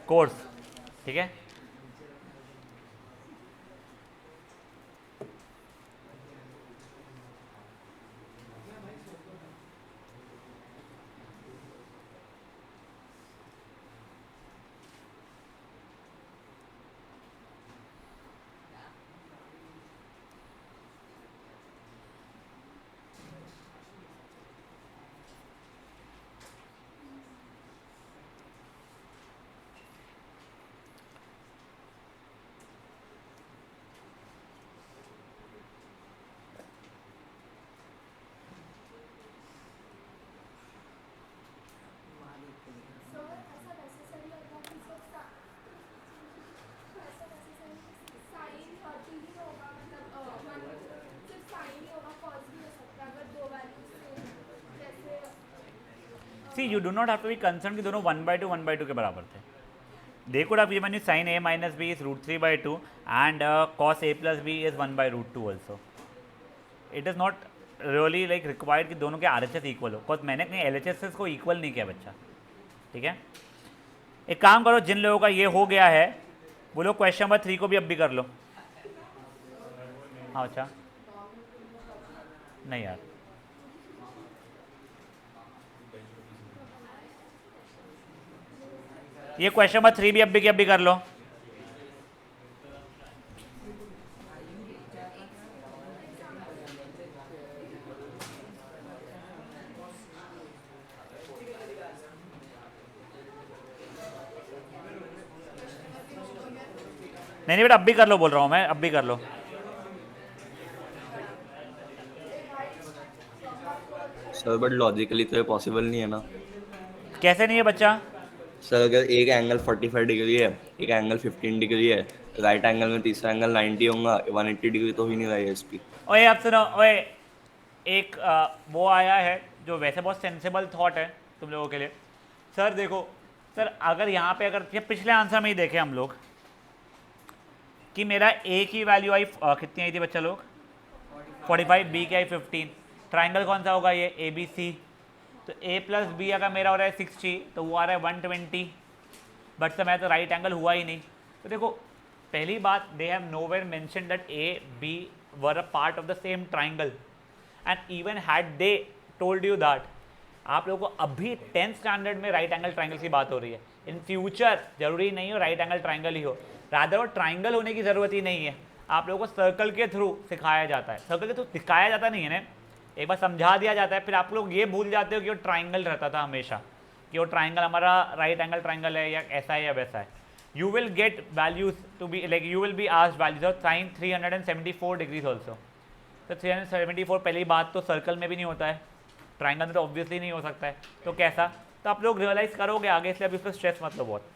कोर्स, ठीक है। So you do not have to be concern कि दोनों 1/2 के बराबर थे। They could have given you sin a minus b is √3/2 and cos a plus b is 1/√2 also. It is not really like required कि दोनों के RHS equal हो, because मैंने अपने LHS को इक्वल नहीं किया बच्चा, ठीक है। एक काम करो, जिन लोगों का ये हो गया है वो लोग क्वेश्चन नंबर 3 को भी अब भी कर लो। हाँ अच्छा, नहीं यार ये क्वेश्चन नंबर 3 भी अब भी की अब भी कर लो। नहीं नहीं बेटा अब भी कर लो, बोल रहा हूँ मैं, अब भी कर लो। सर बट लॉजिकली तो ये पॉसिबल नहीं है ना। कैसे नहीं है बच्चा? सर अगर एक एंगल 45 डिग्री है, एक एंगल 15 डिग्री है, राइट एंगल में तीसरा एंगल 90 होगा, 180 डिग्री तो ही नहीं रहा है एस पी। ओए अब सुनो, ओए एक वो आया है जो वैसे बहुत सेंसिबल थॉट है तुम लोगों के लिए। सर देखो सर, अगर यहाँ पे अगर ये पिछले आंसर में ही देखें हम लोग कि मेरा ए की वैल्यू आई कितनी आई थी बच्चा लोग? 45, बी की आई 15। ट्राइंगल कौन सा होगा ये? A B C. तो ए प्लस बी अगर मेरा हो रहा है 60 तो वो आ रहा है 120, बट सर मैं तो राइट एंगल हुआ ही नहीं। तो देखो पहली बात, they have nowhere mention that A B were a part of the same triangle and even had they told you that, आप लोगों को अभी 10th स्टैंडर्ड में राइट एंगल ट्राइंगल की बात हो रही है। इन फ्यूचर जरूरी नहीं हो राइट एंगल ट्राइंगल ही हो, रादर वो ट्राइंगल होने की ज़रूरत ही नहीं है, आप लोगों को सर्कल के थ्रू सिखाया जाता है। सर्कल के थ्रू सिखाया जाता नहीं है ना, एक बार समझा दिया जाता है, फिर आप लोग ये भूल जाते हो कि वो ट्राइंगल रहता था हमेशा, कि वो ट्राइंगल हमारा राइट एंगल ट्राइंगल है या ऐसा है या वैसा है। You will get values to be like you will be asked values of sine 374 degrees also. तो 374 पहली बात तो सर्कल में भी नहीं होता है, ट्राइंगल में तो ऑब्वियसली नहीं हो सकता है, तो कैसा? तो आप लोग रियलाइज़ करोगे आगे, इसलिए अभी उस पर स्ट्रेस मत लो बहुत।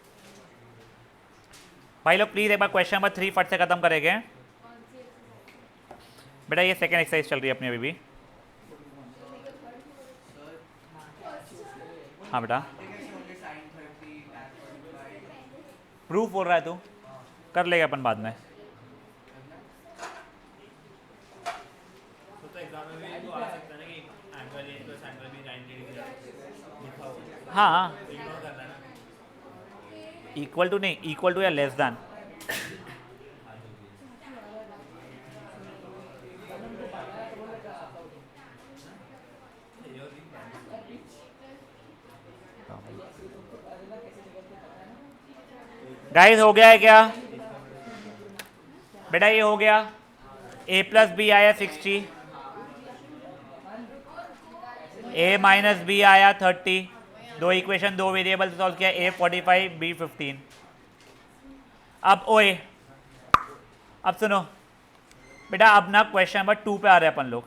भाई लोग प्लीज़ एक बार क्वेश्चन नंबर 3 फट से ख़त्म करेंगे बेटा। ये सेकेंड एक्सरसाइज चल रही है अपनी अभी भी। हाँ बेटा, प्रूफ बोल रहा है तू, कर लेगा अपन बाद में। तो एग्जाम में भी तो आ सकता है ना कि angle A plus angle B 90 degree लिखा होगा, हाँ हाँ, इग्नोर करना है ना। इक्वल टू नहीं, इक्वल टू या लेस दैन। गाइस हो गया है क्या बेटा? ये हो गया, a प्लस बी आया 60, a माइनस बी आया 30, दो इक्वेशन दो वेरिएबल से सॉल्व किया, a 45 b 15। अब ओए अब सुनो बेटा, अब ना क्वेश्चन नंबर 2 पे आ रहे हैं अपन लोग।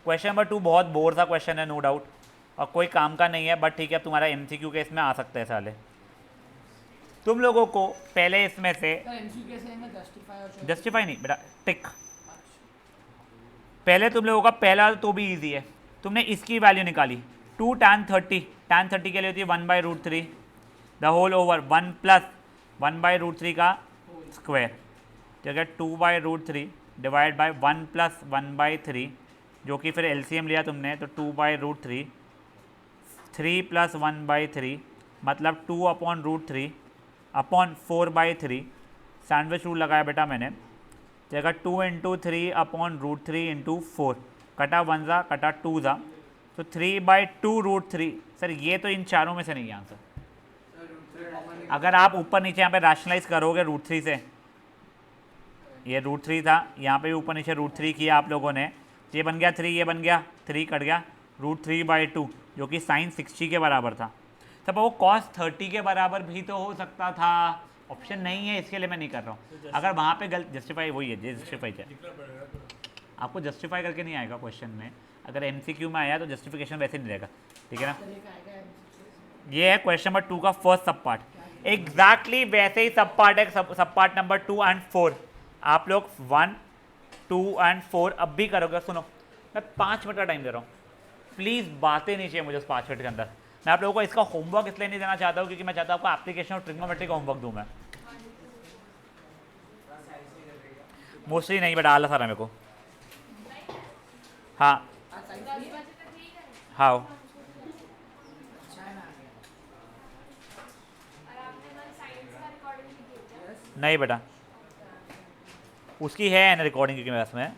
क्वेश्चन नंबर 2 बहुत बोर सा क्वेश्चन है नो डाउट, और कोई काम का नहीं है, बट ठीक है, अब तुम्हारा MCQ के इसमें आ सकता है साले। तुम लोगों को पहले इसमें से सर एमसीक्यू कैसे है, जस्टिफाई और जस्टिफाई नहीं बेटा, टिक। पहले तुम लोगों का पहला तो भी इजी है, तुमने इसकी वैल्यू निकाली 2 tan 30, tan 30 के लिए होती है 1/√3 द होल ओवर 1 प्लस 1/√3 का स्क्वायर, तो अगर 2/√3 डिवाइड बाय 1 प्लस 1/3, जो कि फिर LCM लिया तुमने तो 2/√3, 3 प्लस 1/3 मतलब 2/√3 अपॉन 4/3, सैंडविच रूल लगाया बेटा मैंने, तो अगर 2 × 3 अपॉन √3 × 4, कटा 1 ज़ा कटा 2 ज़ा, तो 3/2√3। सर ये तो इन चारों में से नहीं है आंसर। अगर आप ऊपर नीचे यहाँ पे रैशनलाइज करोगे √3 से, ये √3 था, यहाँ पे भी ऊपर नीचे √3 किया आप लोगों ने, ये बन गया 3, ये बन गया 3, कट गया √3/2 जो कि sin 60 के बराबर था। तब वो cos 30 के बराबर भी तो हो सकता था, ऑप्शन नहीं है, इसके लिए मैं नहीं कर रहा हूँ। अगर वहाँ पे गलत जस्टिफाई वही है, जस्टिफाई है, आपको जस्टिफाई करके नहीं आएगा क्वेश्चन में, अगर MCQ में आया तो जस्टिफिकेशन वैसे नहीं रहेगा, ठीक है ना। ये है क्वेश्चन नंबर 2 का फर्स्ट सब पार्ट, एग्जैक्टली वैसे ही सब पार्ट है, सब पार्ट नंबर 2 और 4 आप लोग 1, 2 और 4 अब भी करोगे। सुनो, मैं 5 मिनट का टाइम दे रहा हूँ, प्लीज़ बातें नहीं चाहिए मुझे उस 5 मिनट के अंदर। मैं आप लोगों को इसका होमवर्क इसलिए नहीं देना चाहता हूँ क्योंकि मैं चाहता हूँ आपको एप्लीकेशन और ट्रिग्नोमेट्री का होमवर्क दूँ मैं। मोस्टली नहीं बेटा, आलस आ रहा है मेरे को। हाँ हाँ और आपने हमारे साइंस का रिकॉर्डिंग भी किया क्या? नहीं बेटा, उसकी है ना रिकॉर्डिंग क्योंकि मेरे पास में।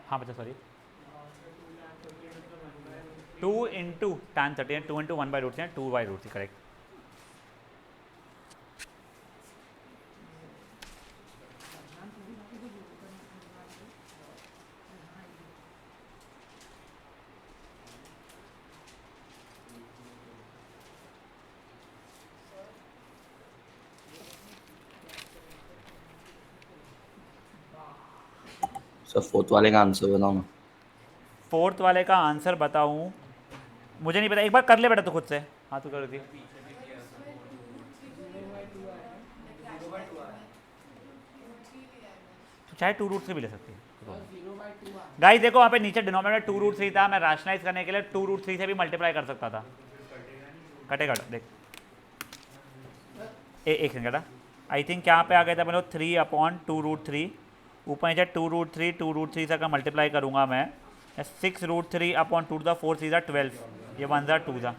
हाँ बच्चा sorry, 2 × tan 30 2 × 1/√3 2/√3 correct. Sir fourth वाले का आंसर बताओ ना। फोर्थ वाले का आंसर बताऊं, मुझे नहीं पता, एक बार कर ले बेटा तू खुद से। हाँ तू कर दी, तो चाहे 2√3 भी ले सकती है। गाइस देखो वहाँ पे नीचे डिनोमिनेटर 2√3 था, मैं रैशनलाइज करने के लिए 2√3 से भी मल्टीप्लाई कर सकता था। कटेगा देख, एक सेकंड बेटा, आई थिंक यहाँ पे आ गया था मतलब 3/2√3, ऊपर नीचे 2√3 2√3 से अगर मल्टीप्लाई करूँगा मैं 6√3/2 4 12, ये 1 ज़ा 2 ज़ा,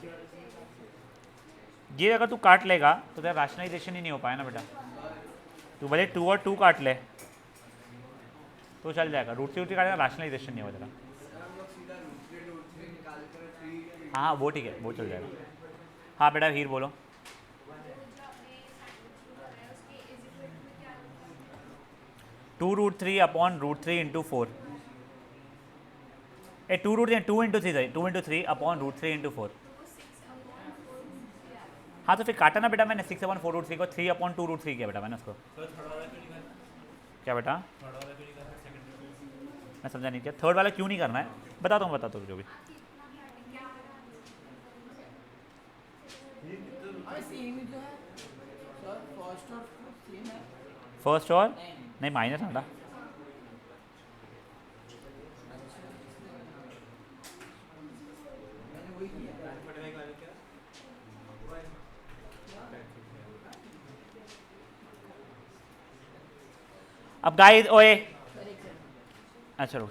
ये अगर तू काट लेगा तो तेरा रैशनलाइजेशन ही नहीं हो पाया ना बेटा। तू भले 2 और 2 काट ले तो चल जाएगा, √3 काटेगा रैशनलाइजेशन नहीं हो तेरा। हाँ वो ठीक है, वो चल जाएगा। हाँ बेटा हीर बोलो। जो आपने साइंस में कराया उसके इज इक्वल टू क्या? 2√3/√3 × 4, a 2 into 3 2 into 3 upon root 3 into 4। हाँ तो फिर काटा ना बेटा मैंने 6 अपॉन 4 रूट 3 को 3 अपॉन 2 रूट 3 किया बेटा मैंने उसको। तो थर्ड वाला क्यों नहीं करना? क्या बेटा थर्ड वाला क्यों नहीं करना? सेकंड मैं समझा नहीं क्या थर्ड वाला क्यों नहीं करना है, बताता हूँ जो भी। अरे सेम ही तो है सर, फर्स्ट और सेम है। फर्स्ट और नहीं माइनस ना मैंने वही किया। अब गाइस ओए सर एक सेकंड। अच्छा रुक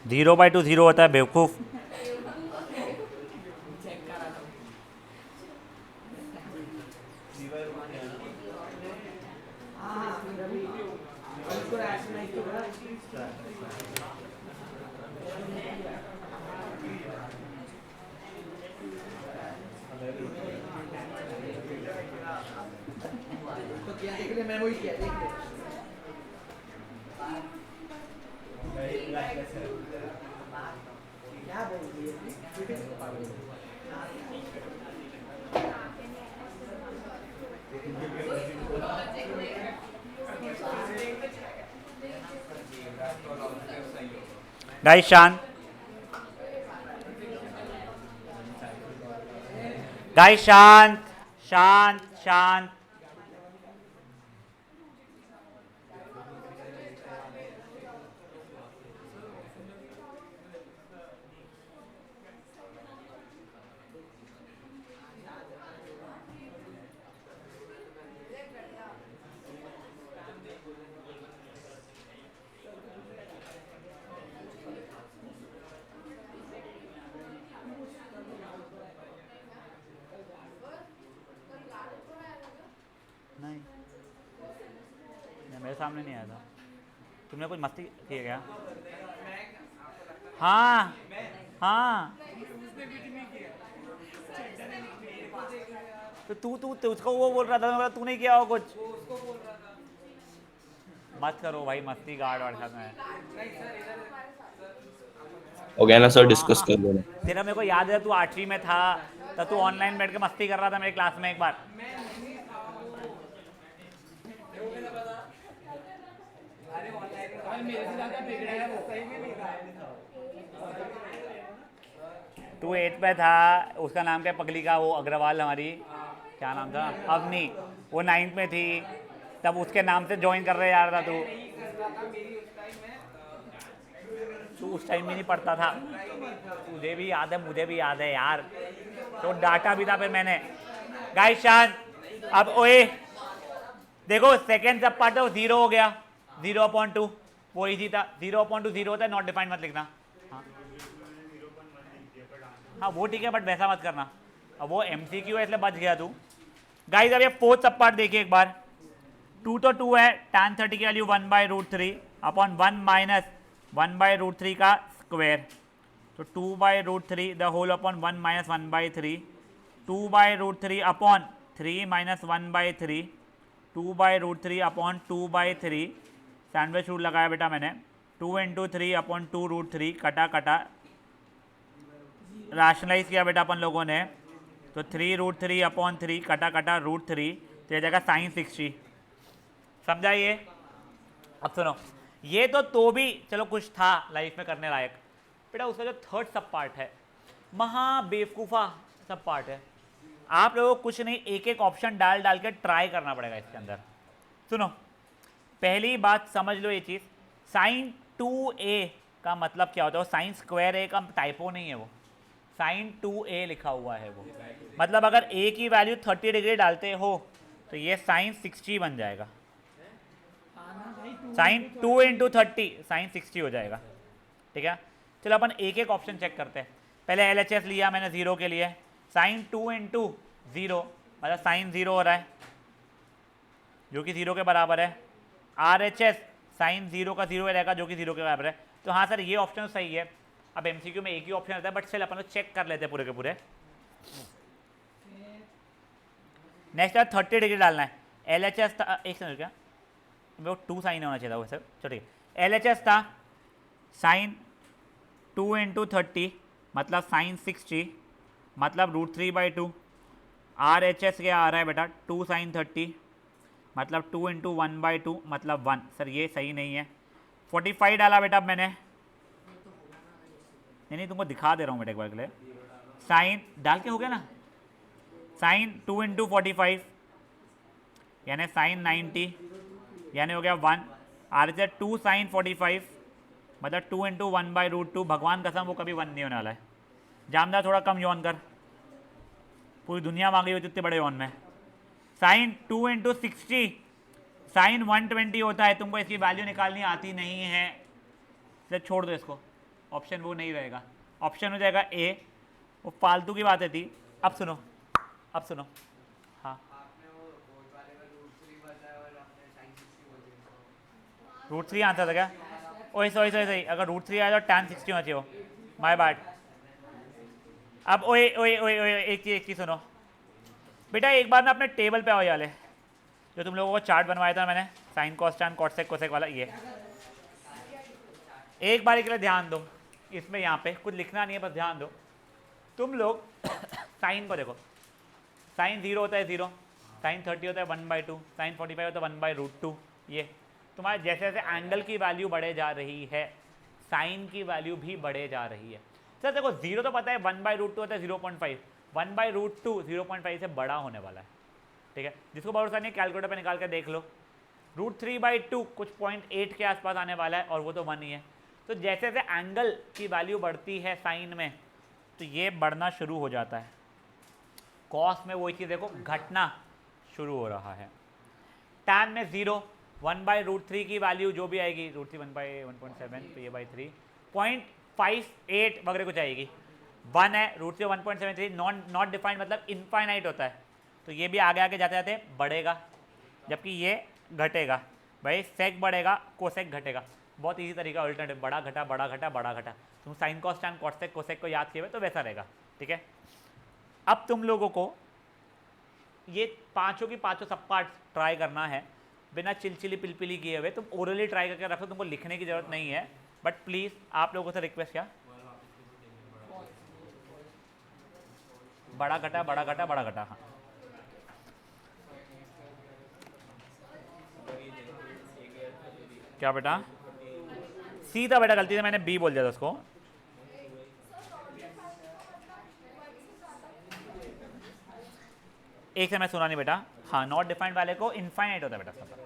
जीरो बाई टू जीरो होता है बेवकूफ़। चेक करा था। हाँ रवि उसको रैशनलाइज तो करा। तो क्या देख ले, मैं वही किया देख ले। क्या बोल रही है? गाइस शांत, गाइस शांत शांत शांत। नहीं मेरे सामने नहीं आया था। तुमने कुछ मस्ती किया क्या? हाँ हाँ तो तू उसको वो बोल रहा था, तू नहीं किया हो कुछ। मत करो भाई मस्ती, गार्ड वार्ड साथ में। हो गया ना सर, डिस्कस कर लो ना। तेरा मेरे को याद है तू 8वीं में था तब तू ऑनलाइन बैठ के मस्ती कर रहा था मेरे क्लास में एक बार। मेरे से ज़्यादा बिगड़ा है वो, सही में नहीं था। तू 8 पे था, उसका नाम क्या पगली का, वो अग्रवाल हमारी क्या नाम था, अवनी, वो 9th में थी तब उसके नाम से ज्वाइन कर रहे यार था तू। तू उस टाइम में नहीं पढ़ता था, तुझे भी याद है मुझे भी याद है यार, तो डाटा भी था फिर मैंने। गाइस शांत, अब ओए देखो सेकेंड सब पार्ट है वो 0 हो गया, 0/2 वो इजी था, 0/2 0 होता है, नॉट डिफाइंड मत लिखना। हाँ वो ठीक है बट वैसा मत करना, अब वो MCQ है इसलिए बच गया तू। गाइस अब ये फोर्थ सब पार्ट देखिए एक बार, 2 तो 2 है, tan 30 की वैल्यू 1/√3 अपॉन 1 - 1/√3 का स्क्वायर, तो तो 2/√3 the whole upon 1 minus 1/3, 2/√3 upon 3 minus 1/3, 2/√3 upon 2/3, sandwich rule लगाया बेटा मैंने, 2 इंटू 3 अपॉन 2√3, कटा कटा, रैशनलाइज किया बेटा अपन लोगों ने, तो 3√3 अपॉन 3, कटा कटा √3, तो ये जाएगा साइन 60। समझा ये? अब सुनो, ये तो भी चलो कुछ था लाइफ में करने लायक बेटा। उसका जो थर्ड सब पार्ट है, महा बेवकूफ़ा सब पार्ट है। आप लोगों को कुछ नहीं, एक एक ऑप्शन डाल डाल के ट्राई करना पड़ेगा इसके अंदर। सुनो, पहली बात समझ लो ये चीज़, साइन 2a का मतलब क्या होता है? वो साइन स्क्वायर a का टाइपो नहीं है, वो साइन 2a लिखा हुआ है वो। मतलब अगर a की वैल्यू 30 डिग्री डालते हो तो ये साइन 60 बन जाएगा। साइन 2 इंटू 30 साइन 60 हो जाएगा। ठीक है, चलो अपन एक एक ऑप्शन चेक करते हैं। पहले LHS लिया मैंने 0 के लिए, साइन 2 इंटू 0 मतलब साइन 0 हो रहा है जो कि 0 के बराबर है। RHS साइन 0 का 0 रहेगा जो कि 0 के बराबर है। तो हाँ सर ये ऑप्शन सही है। अब MCQ में एक ही ऑप्शन रहता है, बट स्टिल अपन लोग चेक कर लेते हैं पूरे के पूरे। नेक्स्ट है 30 डिग्री डालना है। LHS था, एक सेकंड क्या वो 2 साइन होना चाहिए था वैसे, चलो ठीक है। LHS था साइन 2 इंटू 30 मतलब साइन 60 मतलब √3/2। RHS क्या आ रहा है बेटा? 2 साइन 30 मतलब 2 इंटू 1/2 मतलब 1। सर ये सही नहीं है। 45 डाला बेटा मैंने, नहीं तुमको दिखा दे रहा हूँ बेटा एक बार के लिए। साइन डाल के हो गया ना, साइन 2 इंटू 45 यानी साइन 90 यानी हो गया 1। RHS 2 साइन 45 मतलब 2 इंटू 1/√2। भगवान कसम वो कभी 1 नहीं होने वाला है। जामदार थोड़ा कम यौन कर, पूरी दुनिया मांगी हुई इतने बड़े यौन में। साइन 2 इंटू 60 साइन 120 होता है। तुमको इसकी वैल्यू निकालनी आती नहीं है तो छोड़ दो इसको, ऑप्शन वो नहीं रहेगा, ऑप्शन हो जाएगा A। वो फालतू की बातें थी। अब सुनो, अब सुनो, हाँ √3 आंसर था क्या? ओए सॉरी सॉरी सॉरी, अगर √3 आया तो tan 60 होना चाहिए हो, माय बैड। अब ओए ओए ओए ओए एक चीज़ सुनो बेटा, एक बार ना अपने टेबल पे आओ वाले जो तुम लोगों को चार्ट बनवाया था मैंने, sign cos tan cosec cosec वाला, ये एक बार के लिए ध्यान दो। इसमें यहाँ पे कुछ लिखना नहीं है, बस ध्यान दो। तुम लोग साइन को देखो, साइन 0 होता है 0, साइन 30 होता है 1/2, साइन 45 होता है 1/√2। ये तुम्हारे जैसे जैसे एंगल की वैल्यू बढ़े जा रही है, साइन की वैल्यू भी बढ़े जा रही है। सर देखो 0 तो पता है, 1/√2 होता है 0.5, 1/√2 0.5 से बड़ा होने वाला है। ठीक है, जिसको भरोसा नहीं कैलकुलेटर पे निकाल के देख लो। √3/2 कुछ 0.8 के आसपास आने वाला है और वो तो 1 ही है। तो जैसे जैसे एंगल की वैल्यू बढ़ती है साइन में तो ये बढ़ना शुरू हो जाता है। कॉस में वही चीज़ देखो घटना शुरू हो रहा है। टैन में 0, 1/√3 की वैल्यू जो भी आएगी, √3 1/1.7 तो ये बाई 3 0.58 वगैरह कुछ आएगी। 1 है, √3 1.73 नॉट डिफाइंड मतलब इनफाइनाइट होता है। तो ये भी आगे आगे जाते जाते बढ़ेगा, जबकि ये घटेगा। भाई सेक बढ़ेगा, कोसेक घटेगा। बहुत इजी तरीका अल्टरनेटिव, बड़ा घटा बड़ा घटा बड़ा घटा। तुम sign cos tan cosec cosec को याद किए हुए तो वैसा रहेगा। ठीक है, अब तुम लोगों को ये पांचों की पांचों सब पार्ट ट्राई करना है बिना चिलचिली पिलपिली किए हुए। तुम ओरली ट्राई करके रखो, तुमको लिखने की जरूरत नहीं है। बट प्लीज़ आप लोगों से रिक्वेस्ट क्या, बड़ा घटा बड़ा घटा बड़ा घटा। हाँ क्या बेटा? सी था बेटा, गलती से मैंने बी बोल दिया था उसको। एक से मैं सुना नहीं बेटा। हाँ, नॉट डिफाइंड वाले को इनफाइनाइट होता है बेटा सब।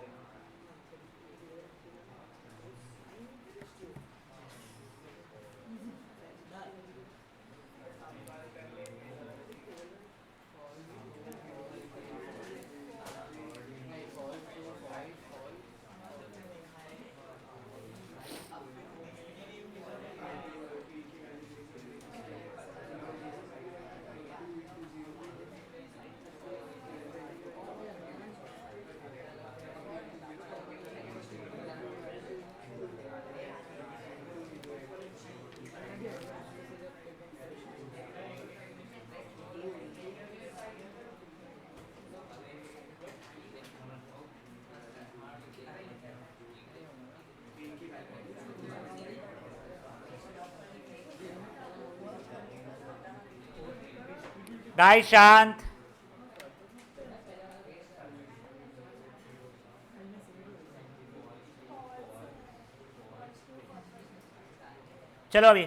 गाइस शांत। चलो अभी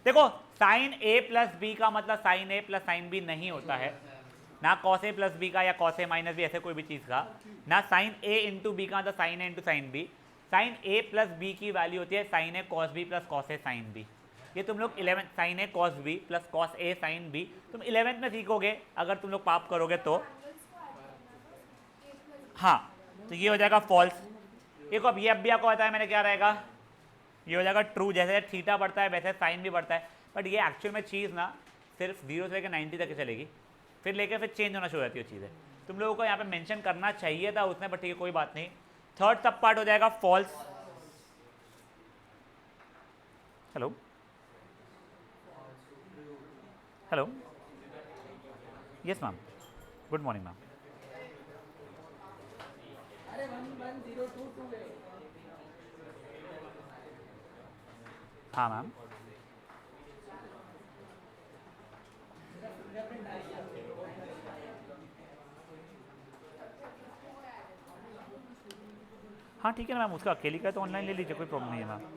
देखो, साइन ए प्लस बी का मतलब साइन ए प्लस साइन बी नहीं होता है, ना कॉस ए प्लस बी का या कॉस ए माइनस बी ऐसे कोई भी चीज़ का, ना साइन ए इंटू बी का मतलब साइन ए इंटू साइन बी। साइन ए प्लस बी की वैल्यू होती है sign A cos B plus cos A sine B. ये तुम लोग 11 sign A cos B plus cos A sine B तुम 11th में सीखोगे अगर तुम लोग पाप करोगे तो। हाँ, तो ये हो जाएगा फॉल्स। देखो अब ये अब भी आपको बताया मैंने क्या रहेगा, ये हो जाएगा ट्रू। जैसे थीटा बढ़ता है वैसे साइन भी बढ़ता है, बट ये एक्चुअल में चीज़ ना सिर्फ 0 से लेकर 90 तक चलेगी, फिर लेकर फिर चेंज होना शुरू हो जाती है वो चीज़ें। तुम लोगों को यहाँ पे मेंशन करना चाहिए था उसने, बट ठीक है कोई बात नहीं। थर्ड सब पार्ट हो जाएगा false. Hello hello, yes ma'am, good morning ma'am. अरे 11022 है। हाँ मैम, हाँ ठीक है ना मैम, उसका अकेली का तो ऑनलाइन ले लीजिए, कोई प्रॉब्लम नहीं है मैम।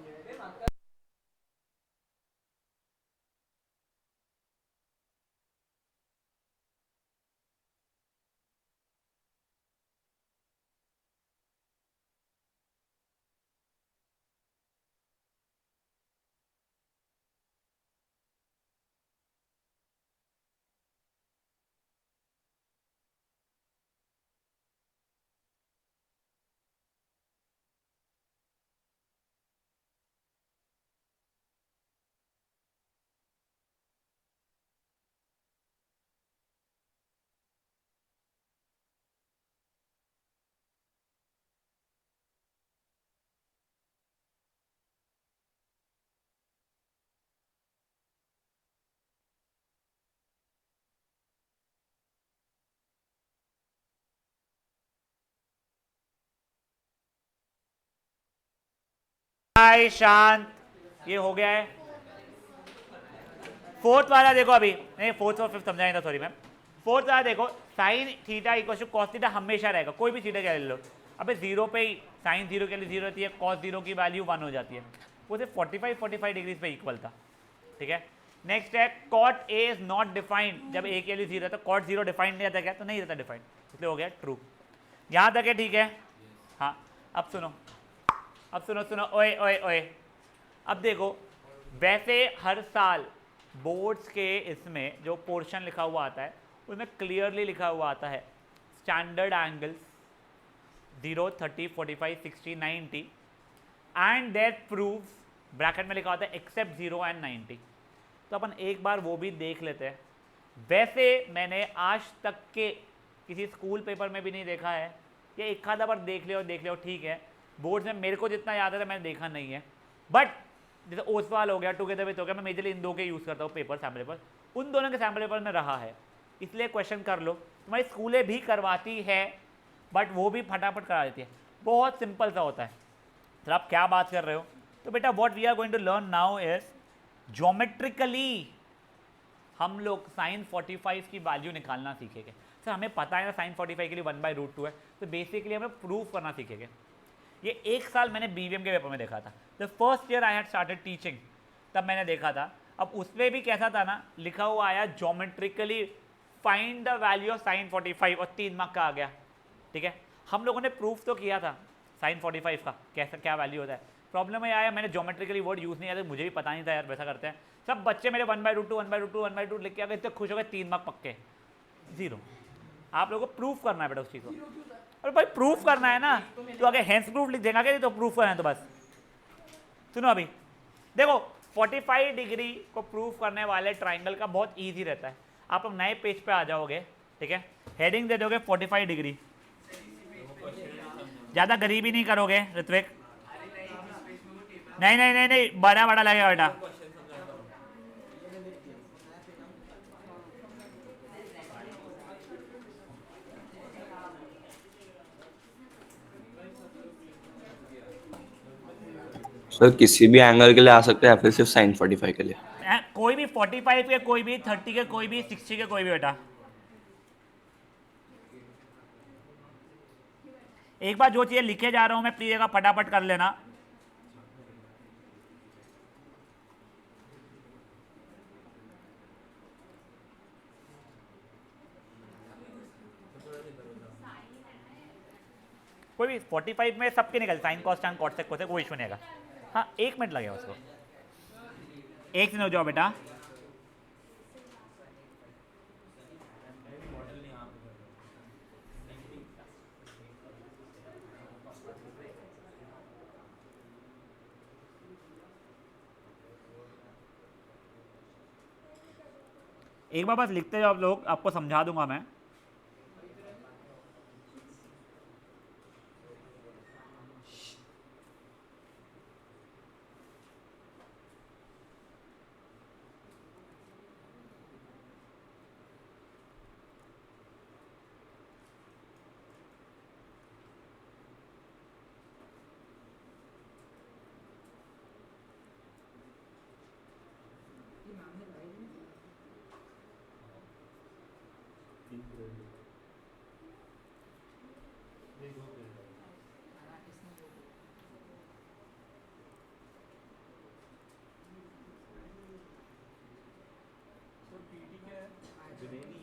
हाय शांत, ये हो गया है। फोर्थ वाला देखो, अभी नहीं फोर्थ और फिफ्थ समझाएंगे था, सॉरी मैम। फोर्थ वाला देखो, sine theta equal to cos theta हमेशा रहेगा, कोई भी थीटा क्या ले लो। अबे जीरो पे ही साइन जीरो के लिए जीरो रहती है, कॉस जीरो की वैल्यू 1 हो जाती है। वो सिर्फ 45 डिग्रीज पे इक्वल था, ठीक है। नेक्स्ट है cot A is not defined, जब ए के लिए जीरो है तो कॉट जीरो डिफाइंड नहीं रहता क्या, तो नहीं रहता डिफाइंड, इसलिए हो गया ट्रू। यहाँ तक है, ठीक है। हाँ अब सुनो, अब सुनो सुनो, ओए ओए ओए, अब देखो वैसे हर साल बोर्ड्स के इसमें जो पोर्शन लिखा हुआ आता है उसमें क्लियरली लिखा हुआ आता है standard angles 0, 30, 45, 60, 90 and their proofs, bracket में लिखा होता है एक्सेप्ट 0 एंड 90। तो अपन एक बार वो भी देख लेते हैं। वैसे मैंने आज तक के किसी स्कूल पेपर में भी नहीं देखा है, ये एक आधा बार देख लियो ठीक है। बोर्ड्स में मेरे को जितना याद है मैंने देखा नहीं है, बट जैसे ओसवाल हो गया, टुगेदर विथ हो गया, मैं मेजरली इन दो के यूज़ करता हूँ पेपर, सैम्पल पेपर, उन दोनों के सैम्पल पेपर में रहा है, इसलिए क्वेश्चन कर लो। तुम्हारी स्कूलें भी करवाती है, बट वो भी फटाफट करा देती है, बहुत सिंपल सा होता है। तो आप क्या बात कर रहे हो, तो बेटा what we are going to learn now is geometrically हम लोग साइन 45 की वैल्यू निकालना सीखेंगे। सर हमें पता है ना साइन 45 के लिए 1/√2 है, तो बेसिकली हमें प्रूफ करना सीखेंगे। ये एक साल मैंने बीवीएम के पेपर में देखा था, the first year I had started teaching, तब मैंने देखा था। अब उसमें भी कैसा था ना, लिखा हुआ आया geometrically find the value of sine 45 और 3 मार्क का आ गया, ठीक है। हम लोगों ने प्रूफ तो किया था साइन 45 का कैसा क्या वैल्यू होता है। प्रॉब्लम ये आया मैंने ज्योमेट्रिकली वर्ड यूज़ नहीं किया, मुझे भी पता नहीं था यार वैसा करते हैं। सब बच्चे मेरे 1/√2 लिख के आ गए, इतने खुश हो गए, 3 मार्क पक्के, 0। आप लोगों को प्रूफ करना है बेटा उस चीज़ को, और भाई प्रूफ करना है ना, तो अगर हेंस प्रूफ लिख देगा क्या, तो प्रूफ करना है तो बस। सुनो अभी देखो 45 डिग्री को प्रूफ करने वाले ट्राइंगल का बहुत इजी रहता है। आप लोग नए पेज पे आ जाओगे, ठीक है, हेडिंग दे दोगे 45 डिग्री, ज़्यादा गरीबी नहीं करोगे ऋत्विक, नहीं नहीं नहीं नहीं, बड़ा बड़ा लगेगा बेटा। सर किसी भी एंगल के लिए आ सकते हैं या फिर सिर्फ साइन 45 के लिए? कोई भी 45 के, कोई भी 30 के, कोई भी 60 के, कोई भी बेटा। एक बार जो चीज़ें लिखे जा रहा हूं मैं प्लीज एक बार फटाफट कर लेना। कोई भी 45 में सबके निकल, sine cos tan cot sec cosec, कोई इशू नहीं आएगा। हाँ 1 मिनट लगेगा उसको। एक दिन हो जाओ बेटा। एक बार बस लिखते जाओ आप लोग, आपको समझा दूंगा मैं।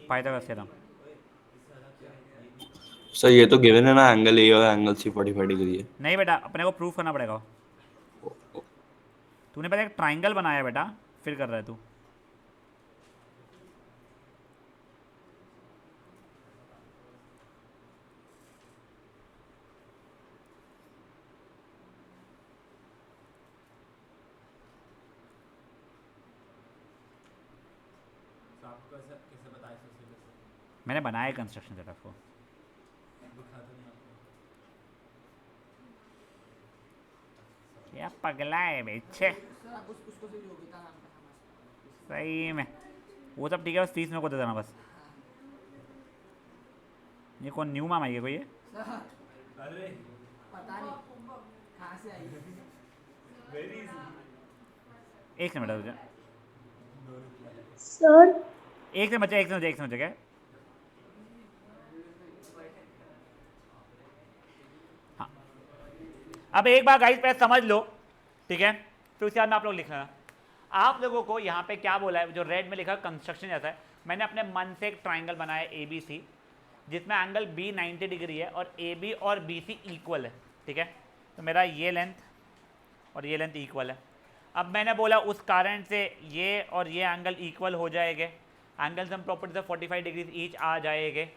Pythagoras theorem. सर ये तो गिवन है ना, एंगल ए और एंगल सी 45 डिग्री है। नहीं बेटा, अपने को प्रूफ करना पड़ेगा। तूने पहले एक ट्राइंगल बनाया बेटा, फिर कर रहा है तू। आपको कैसे बताया सोशल मैंने बनाया कंस्ट्रक्शन सेटअप को। दिखा तो नहीं आपको। क्या पगला है बेचे। उसको से योगिता नाम का था। सही में वो सब ठीक है, बस फीस मेरे को दे देना बस। ये कौन न्यू मामा है कोई ये? अरे पता नहीं कहाँ से आई। Very easy. एक से बेटा तुझे, सर एक से बच्चा, एक से मुझे, एक से मुझे क्या। हाँ अब एक बार गाइस पहले समझ लो, ठीक है, फिर उसके बाद में आप लोग लिख लेना। आप लोगों को यहाँ पे क्या बोला है, जो रेड में लिखा है कंस्ट्रक्शन जैसा है। मैंने अपने मन से एक ट्राइंगल बनाया ए बी सी, जिसमें एंगल बी 90 डिग्री है और ए बी और बी सी इक्वल है, ठीक है। तो मेरा ये लेंथ और ये लेंथ इक्वल है। अब मैंने बोला उस कारण से ये और ये एंगल इक्वल हो जाएंगे, एंगल सम प्रॉपर्टी से 45 डिग्री ईच आ जाएंगे।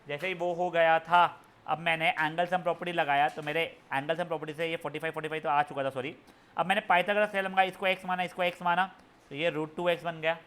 जैसे ही वो हो गया था, अब मैंने एंगल सम प्रॉपर्टी लगाया, तो मेरे एंगल सम प्रॉपर्टी से ये 45 तो आ चुका था, सॉरी। अब मैंने पाइथागोरस थ्योरम का इसको x माना, इसको x माना, तो ये √2x बन गया।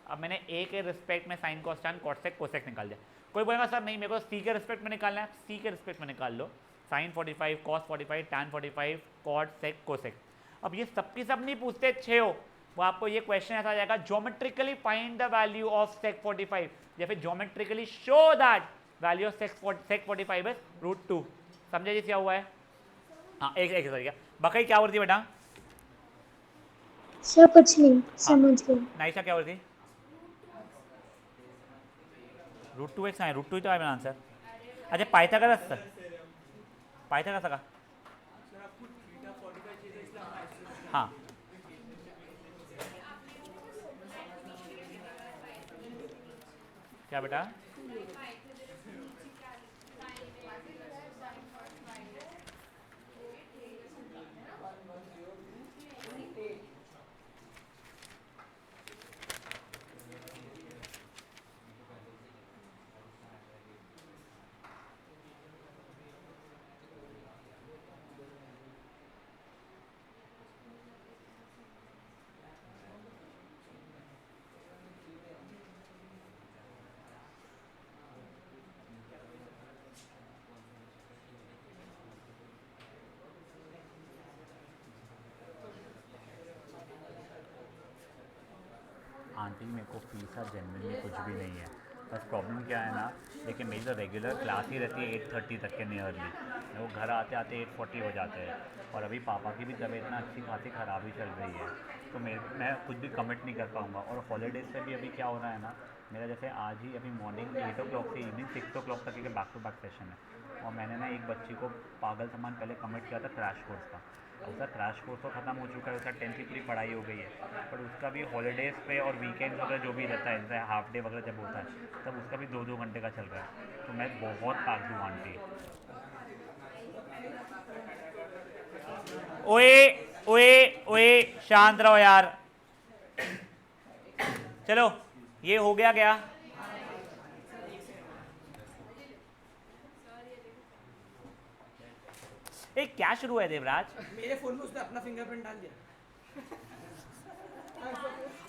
अब मैंने a के रिस्पेक्ट में sine cos tan cot sec cosec निकाल दिया। कोई बोलेगा सर नहीं, मेरे को c के रिस्पेक्ट में निकालना है, c के रिस्पेक्ट में निकाल लो। Sine 45 cos 45 tan 45 cot sec cosec. अब ये सबकी सब नहीं पूछते 6 हो, वो आपको ये क्वेश्चन ऐसा आ जाएगा, geometrically find the value of sec 45 या फिर geometrically show that value of sec 45 is √2। समझे जी क्या हुआ है? हाँ एक एक तरीका। बकई क्या हो रही थी बेटा? सर कुछ नहीं, समझ गए। नाइसा क्या हो रही थी? √2x आए, √2 ही तो आया मेरा आंसर। अच्छा पाइथागोरस, पाइथागोरस का हाँ क्या बेटा? आंटी मेरे को फीसा जनरली कुछ भी नहीं है। बस प्रॉब्लम क्या है ना, देखिए मेरी तो रेगुलर क्लास ही रहती है 8:30 तक के नियरली, वो घर आते आते 8:40 हो जाते हैं, और अभी पापा की भी तबीयत ना अच्छी खासी ख़राब ही चल रही है, तो मैं कुछ भी कमिट नहीं कर पाऊँगा। और हॉलीडेज़ पे भी अभी क्या हो रहा है ना, मेरा जैसे आज ही अभी मॉर्निंग 8 o'clock से इवनिंग 6 o'clock तक के बैक टू बैक सेशन है, और मैंने ना एक बच्ची को पागल सामान पहले कमिट किया था क्रैश कोर्स का। उसका क्रैश कोर्स तो ख़त्म हो चुका है, उसका 10th की पूरी पढ़ाई हो गई है, पर उसका भी हॉलीडेज़ पे और वीकेंड्स वगैरह जो भी रहता है, जैसे हाफ डे वगैरह जब होता है, तब उसका भी 2-2 घंटे का चल रहा है, तो मैं बहुत पाक दूँ आंटी। ओए ओए ओए, शांत रहो यार। चलो ये हो गया क्या? ए क्या शुरू है देवराज? मेरे फोन में उसने अपना फिंगरप्रिंट डाल दिया।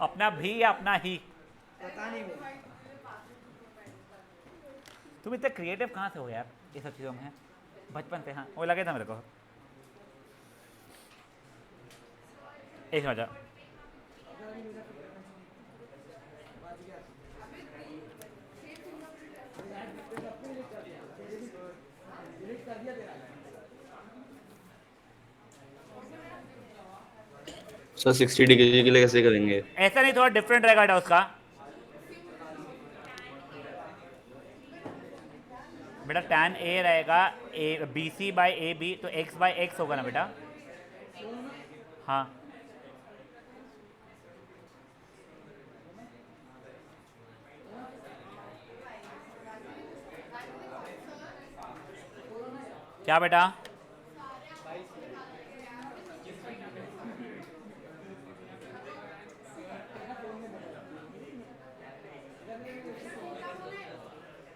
अपना भी या अपना ही? पता नहीं मुझे। तुम इतने क्रिएटिव कहाँ से हो यार ये सब चीज़ों में? बचपन से, हाँ वो लगे था मेरे को। एक मजा। सर 60 डिग्री के लिए कैसे करेंगे? ऐसा नहीं, थोड़ा डिफरेंट रहेगा उसका। बेटा tan A रहेगा BC/AB, तो x/x होगा ना बेटा? हाँ क्या बेटा?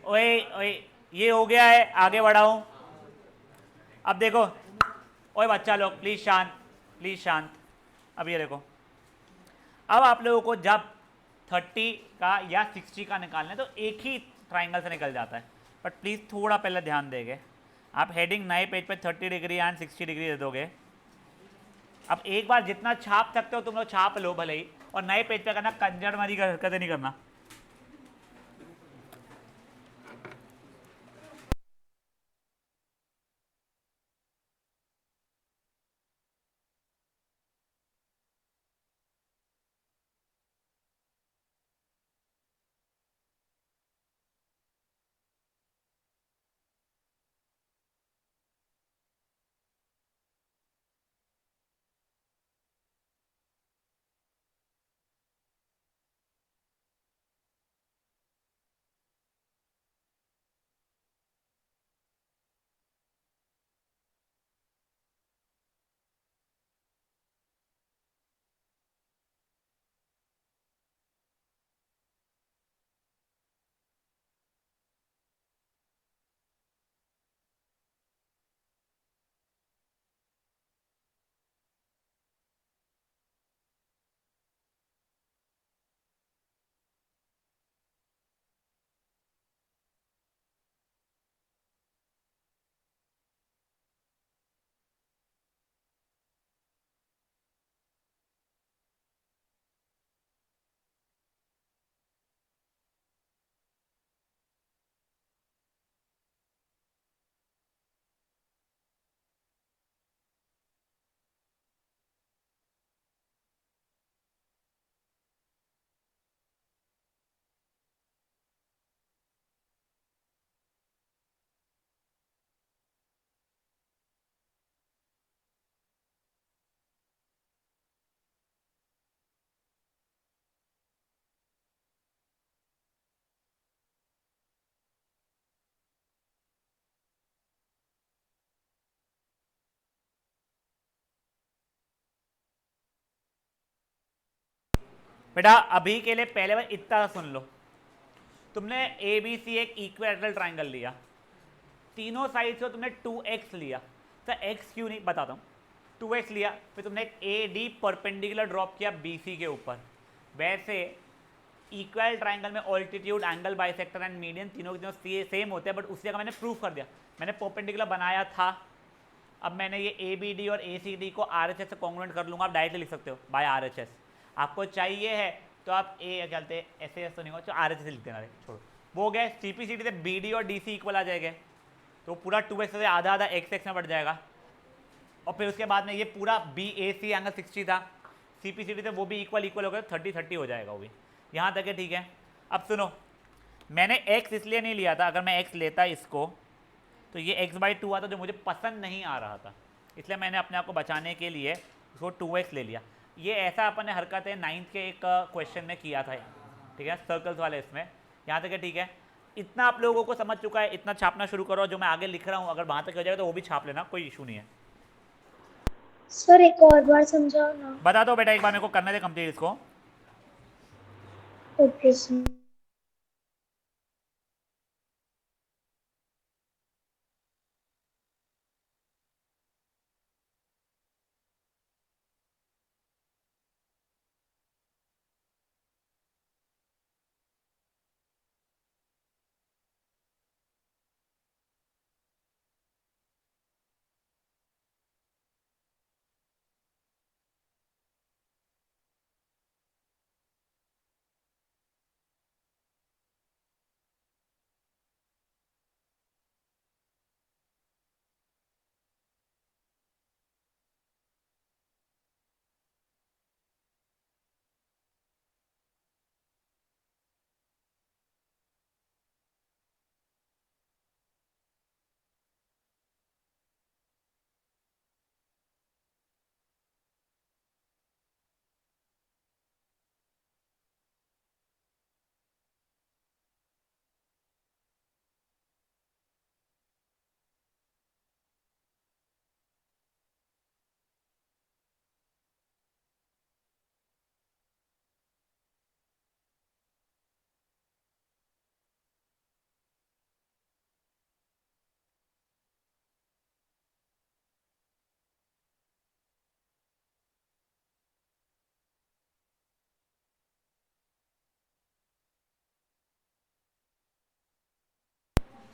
ओए ओए, ये हो गया है, आगे बढ़ाऊं? अब देखो, ओए बच्चा लोग प्लीज शांत, प्लीज शांत। अब ये देखो, अब आप लोगों को जब 30 का या 60 का निकालना है तो एक ही ट्राइंगल से निकल जाता है, बट प्लीज़ थोड़ा पहले ध्यान देंगे। आप हेडिंग नए पेज पे 30 डिग्री एंड 60 डिग्री दे दोगे। अब एक बार जितना छाप सकते हो तुम लोग छाप लो भले ही, और नए पेज पे करना, कंजरमारी की हरकतें नहीं करना। बेटा अभी के लिए पहले बार इतना सुन लो, तुमने ABC एक इक्विलैटरल ट्राइंगल लिया, तीनों साइड से तुमने 2x लिया, सर x क्यों नहीं बताता हूँ, 2x लिया, फिर तुमने एक AD परपेंडिकुलर ड्रॉप किया BC के ऊपर। वैसे इक्वल ट्राइंगल में altitude, angle, bisector and median तीनों के तीनों सेम होते हैं, बट उसी जगह मैंने प्रूफ कर दिया, मैंने परपेंडिकुलर बनाया था। अब मैंने ये ABD और ACD को RHS से कॉन्ग्रुएंट कर लूँगा, आप डायरेक्टली लिख सकते हो बाय RHS। आपको चाहिए है तो आप ए क्या कहते हैं SAS तो नहीं होगा, तो RHS लिख देना, छोड़ो वो हो गया सी पी सी डी से बी डी और डी सी इक्वल आ जाएगा, तो पूरा 2x से आधा आधा x में बढ़ जाएगा। और फिर उसके बाद में ये पूरा बी ए सी एंगल 60 था, सी पी सी डी से वो भी इक्वल इक्वल हो गया, 30-30 हो जाएगा वो भी। यहाँ तक है, ठीक है। अब सुनो, मैंने x इसलिए नहीं लिया था, अगर मैं x लेता इसको तो ये x/2 आता जो मुझे पसंद नहीं आ रहा था, इसलिए मैंने अपने आप को बचाने के लिए उसको 2x ले लिया। ये ऐसा अपन ने हरकतें 9th के एक क्वेश्चन में किया था, ठीक है, सर्कल्स वाले इसमें। यहाँ तक है, ठीक है। इतना आप लोगों को समझ चुका है, इतना छापना शुरू करो, जो मैं आगे लिख रहा हूँ अगर वहाँ तक हो जाएगा तो वो भी छाप लेना, कोई इशू नहीं है। सर एक और बार समझाओ ना। बता दो बेटा, एक बार मेरे को करने दे कंप्लीट इसको। Okay sir.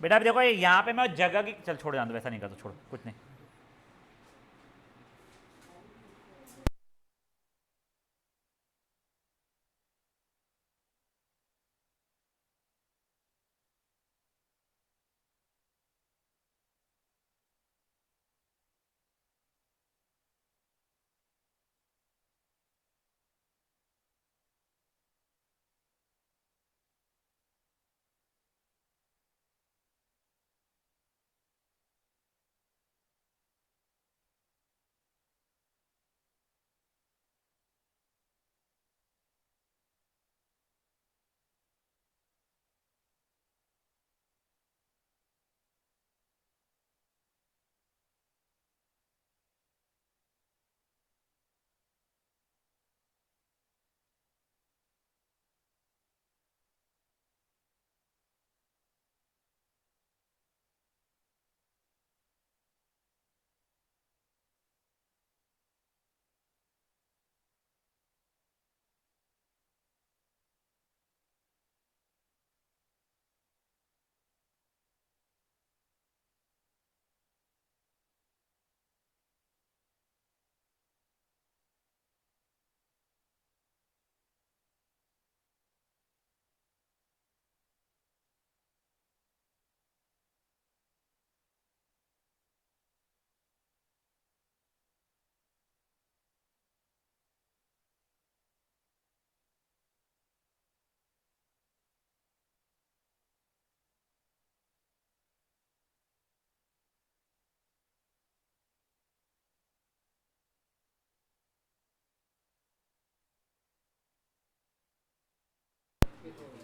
बेटा अब देखो, यहाँ पे मैं जगह की, चल छोड़, जान दो, वैसा नहीं करता, छोड़, कुछ नहीं।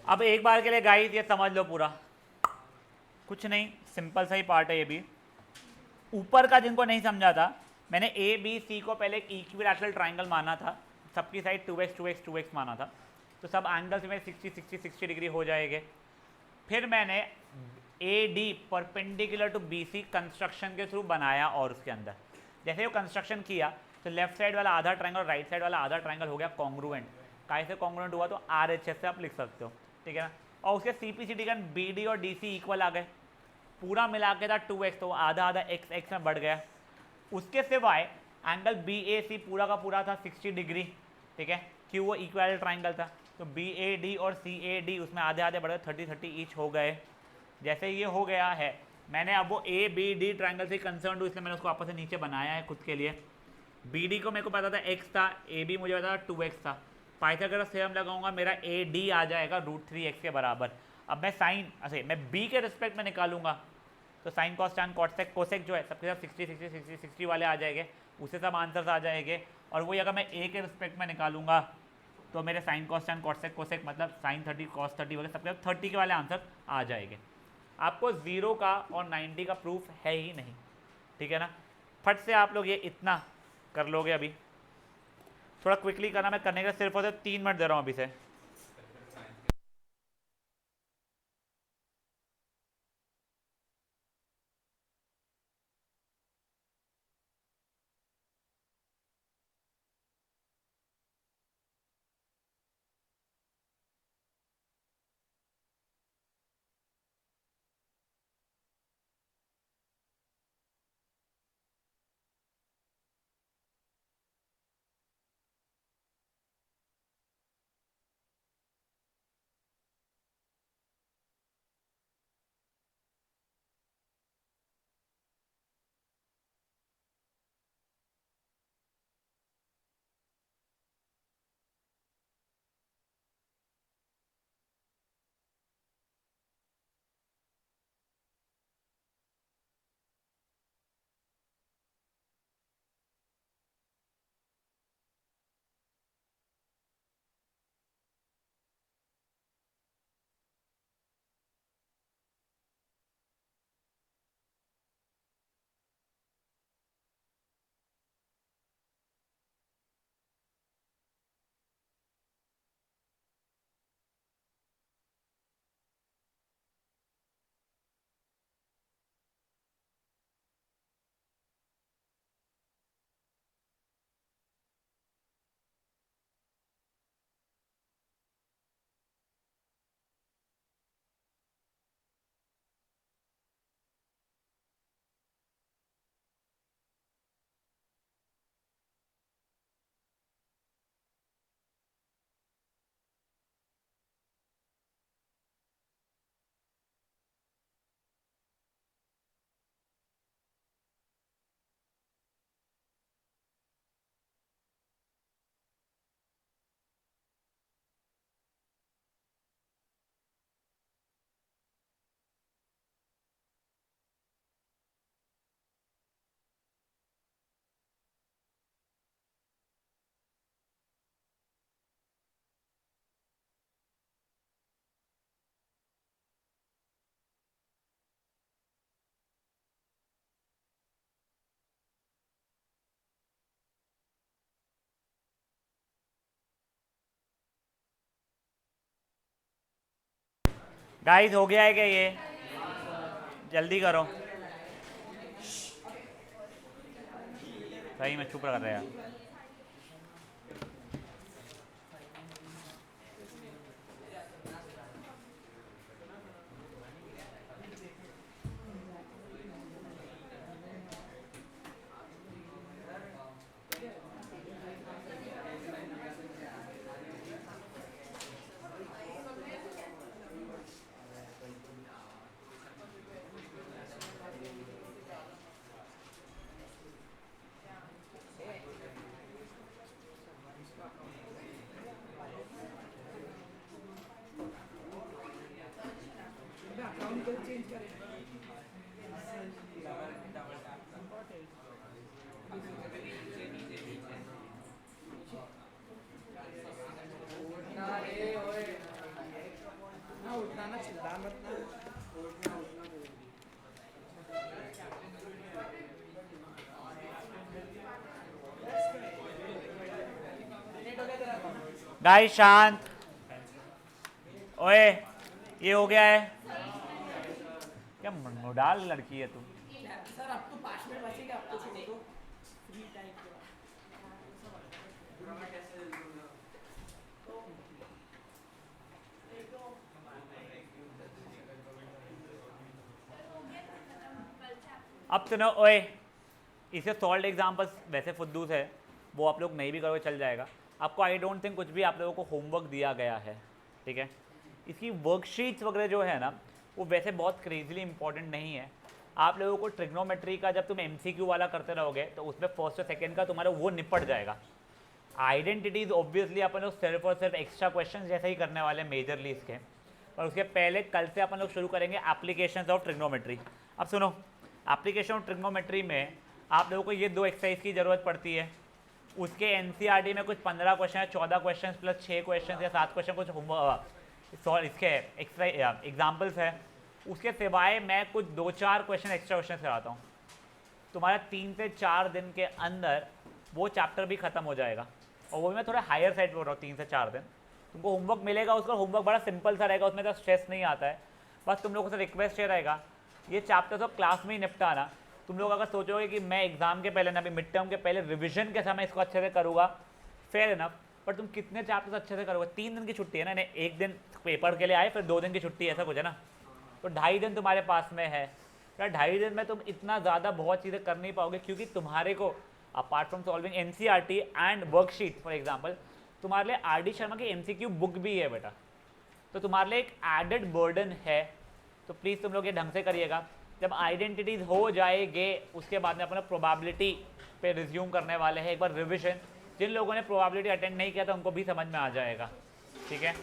अब एक बार के लिए गाइस ये समझ लो पूरा, कुछ नहीं, सिंपल सा ही पार्ट है ये भी। ऊपर का जिनको नहीं समझा था, मैंने ए बी सी को पहले एक इक्विलैटरल ट्राइंगल माना था, सबकी साइड 2x 2x 2x माना था, तो सब एंगल्स में 60 डिग्री हो जाएंगे। फिर मैंने A D perpendicular to B C construction के थ्रू बनाया, और उसके अंदर जैसे वो कंस्ट्रक्शन किया तो लेफ्ट साइड वाला आधा ट्राइंगल और राइट साइड वाला आधा ट्राइंगल हो गया कॉन्ग्रुएंट। कैसे कॉन्ग्रुएंट हुआ, तो RHS से आप लिख सकते हो, ठीक है ना। और उसके CPCD का BD और DC इक्वल आ गए, पूरा मिला के था 2x, तो आधा आधा x में बढ़ गया। उसके सिवाय एंगल BAC पूरा का पूरा था 60 डिग्री, ठीक है, क्यों वो इक्वल ट्राइंगल था। तो बी ए डी और सी ए डी उसमें आधे आधे बढ़े 30-30 ईच हो गए। जैसे ये हो गया है, मैंने अब वो ए बी डी ट्रायंगल से कंसर्न हूँ, इसलिए मैंने उसको आपस से नीचे बनाया है खुद के लिए। बी डी को मेरे को पता था x था, ए बी मुझे पता था 2x था। पाइथागोरस थ्योरम लगाऊंगा, मेरा ए डी आ जाएगा √3x के बराबर। अब मैं साइन मैं b के रिस्पेक्ट में निकालूंगा, तो sine cos tan cot sec cosec जो है सबके साथ 60 वाले आ जाएंगे, उससे सब आंसर्स आ जाएंगे। और वही अगर मैं a के रिस्पेक्ट में निकालूंगा तो मेरे sine cos tan cot sec cosec मतलब साइन 30 कॉस 30 वगैरह सबके साथ 30 के वाले आंसर आ जाएंगे। आपको 0 का और 90 का प्रूफ है ही नहीं, ठीक है ना। फट से आप लोग ये इतना कर लोगे। अभी थोड़ा क्विकली करना, मैं करने के लिए सिर्फ और सिर्फ 3 मिनट दे रहा हूँ अभी से। गाइस हो गया है क्या ये? जल्दी करो, सही में चुप कर रहे यार। गाइस शांत, ओए ये हो गया है क्या? मोडाल लड़की है तू। सर अब तो 5 मिनट बचेगा, आपको छोड़ दो फ्री टाइम के बाद। अब सुनो ओए, इसे सॉल्ड एग्जाम्पल्स वैसे फुद्दूस है, वो आप लोग नहीं भी करोगे चल जाएगा। आपको आई डोंट थिंक कुछ भी आप लोगों को होमवर्क दिया गया है, ठीक है। इसकी वर्कशीट्स वगैरह जो है ना वो वैसे बहुत क्रेजीली इंपॉर्टेंट नहीं है। आप लोगों को ट्रिग्नोमेट्री का जब तुम MCQ वाला करते रहोगे तो उसमें फर्स्ट और सेकेंड का तुम्हारा वो निपट जाएगा। आइडेंटिटीज ऑब्वियसली अपन लोग सिर्फ और सिर्फ एक्स्ट्रा क्वेश्चन जैसे ही करने वाले हैं मेजरली इसके, और उसके पहले कल से अपन लोग शुरू करेंगे एप्लीकेशंस ऑफ ट्रिग्नोमेट्री। अब सुनो, एप्लीकेशन ऑफ ट्रिग्नोमेट्री में आप लोगों को ये 2 एक्सरसाइज की ज़रूरत पड़ती है। उसके NCERT में कुछ 15 क्वेश्चन है, 14 क्वेश्चन प्लस 6 क्वेश्चन या 7 क्वेश्चन कुछ इसके एग्जाम्पल्स है। उसके सिवाय मैं कुछ 2-4 क्वेश्चन एक्स्ट्रा क्वेश्चन कराता हूँ। तुम्हारा 3 से 4 दिन के अंदर वो चैप्टर भी ख़त्म हो जाएगा, और वो भी मैं थोड़ा हायर साइड बोल रहा हूँ। 3 से 4 दिन तुमको होमवर्क मिलेगा, उसका होमवर्क बड़ा सिंपल सा रहेगा, उसमें तो स्ट्रेस नहीं आता है। बस तुम लोगों से रिक्वेस्ट ये रहेगा, ये चैप्टर तो क्लास में ही निपटाना। तुम लोग अगर सोचोगे कि मैं एग्जाम के पहले ना, अभी मिड टर्म के पहले रिविजन के समय इसको अच्छे से करूँगा, फेयर इनफ, पर तुम कितने चैप्टर्स अच्छे से करोगे? 3 दिन की छुट्टी है ना, एक दिन पेपर के लिए आए, फिर 2 दिन की छुट्टी, ऐसा कुछ है ना, तो 2.5 दिन तुम्हारे पास में है। यार 2.5 दिन में तुम इतना ज़्यादा बहुत चीज़ें कर नहीं पाओगे, क्योंकि तुम्हारे को apart from solving NCERT and worksheet for example, तुम्हारे लिए RD शर्मा की MCQ बुक भी है बेटा, तो तुम्हारे लिए एक एडेड बर्डन है। तो प्लीज़ तुम लोग ये ढंग से करिएगा। जब आइडेंटिटीज़ हो जाएंगे उसके बाद में अपना प्रोबेबिलिटी पे रिज्यूम करने वाले हैं। एक बार रिविजन, जिन लोगों ने प्रोबेबिलिटी अटेंड नहीं किया था उनको भी समझ में आ जाएगा, ठीक है।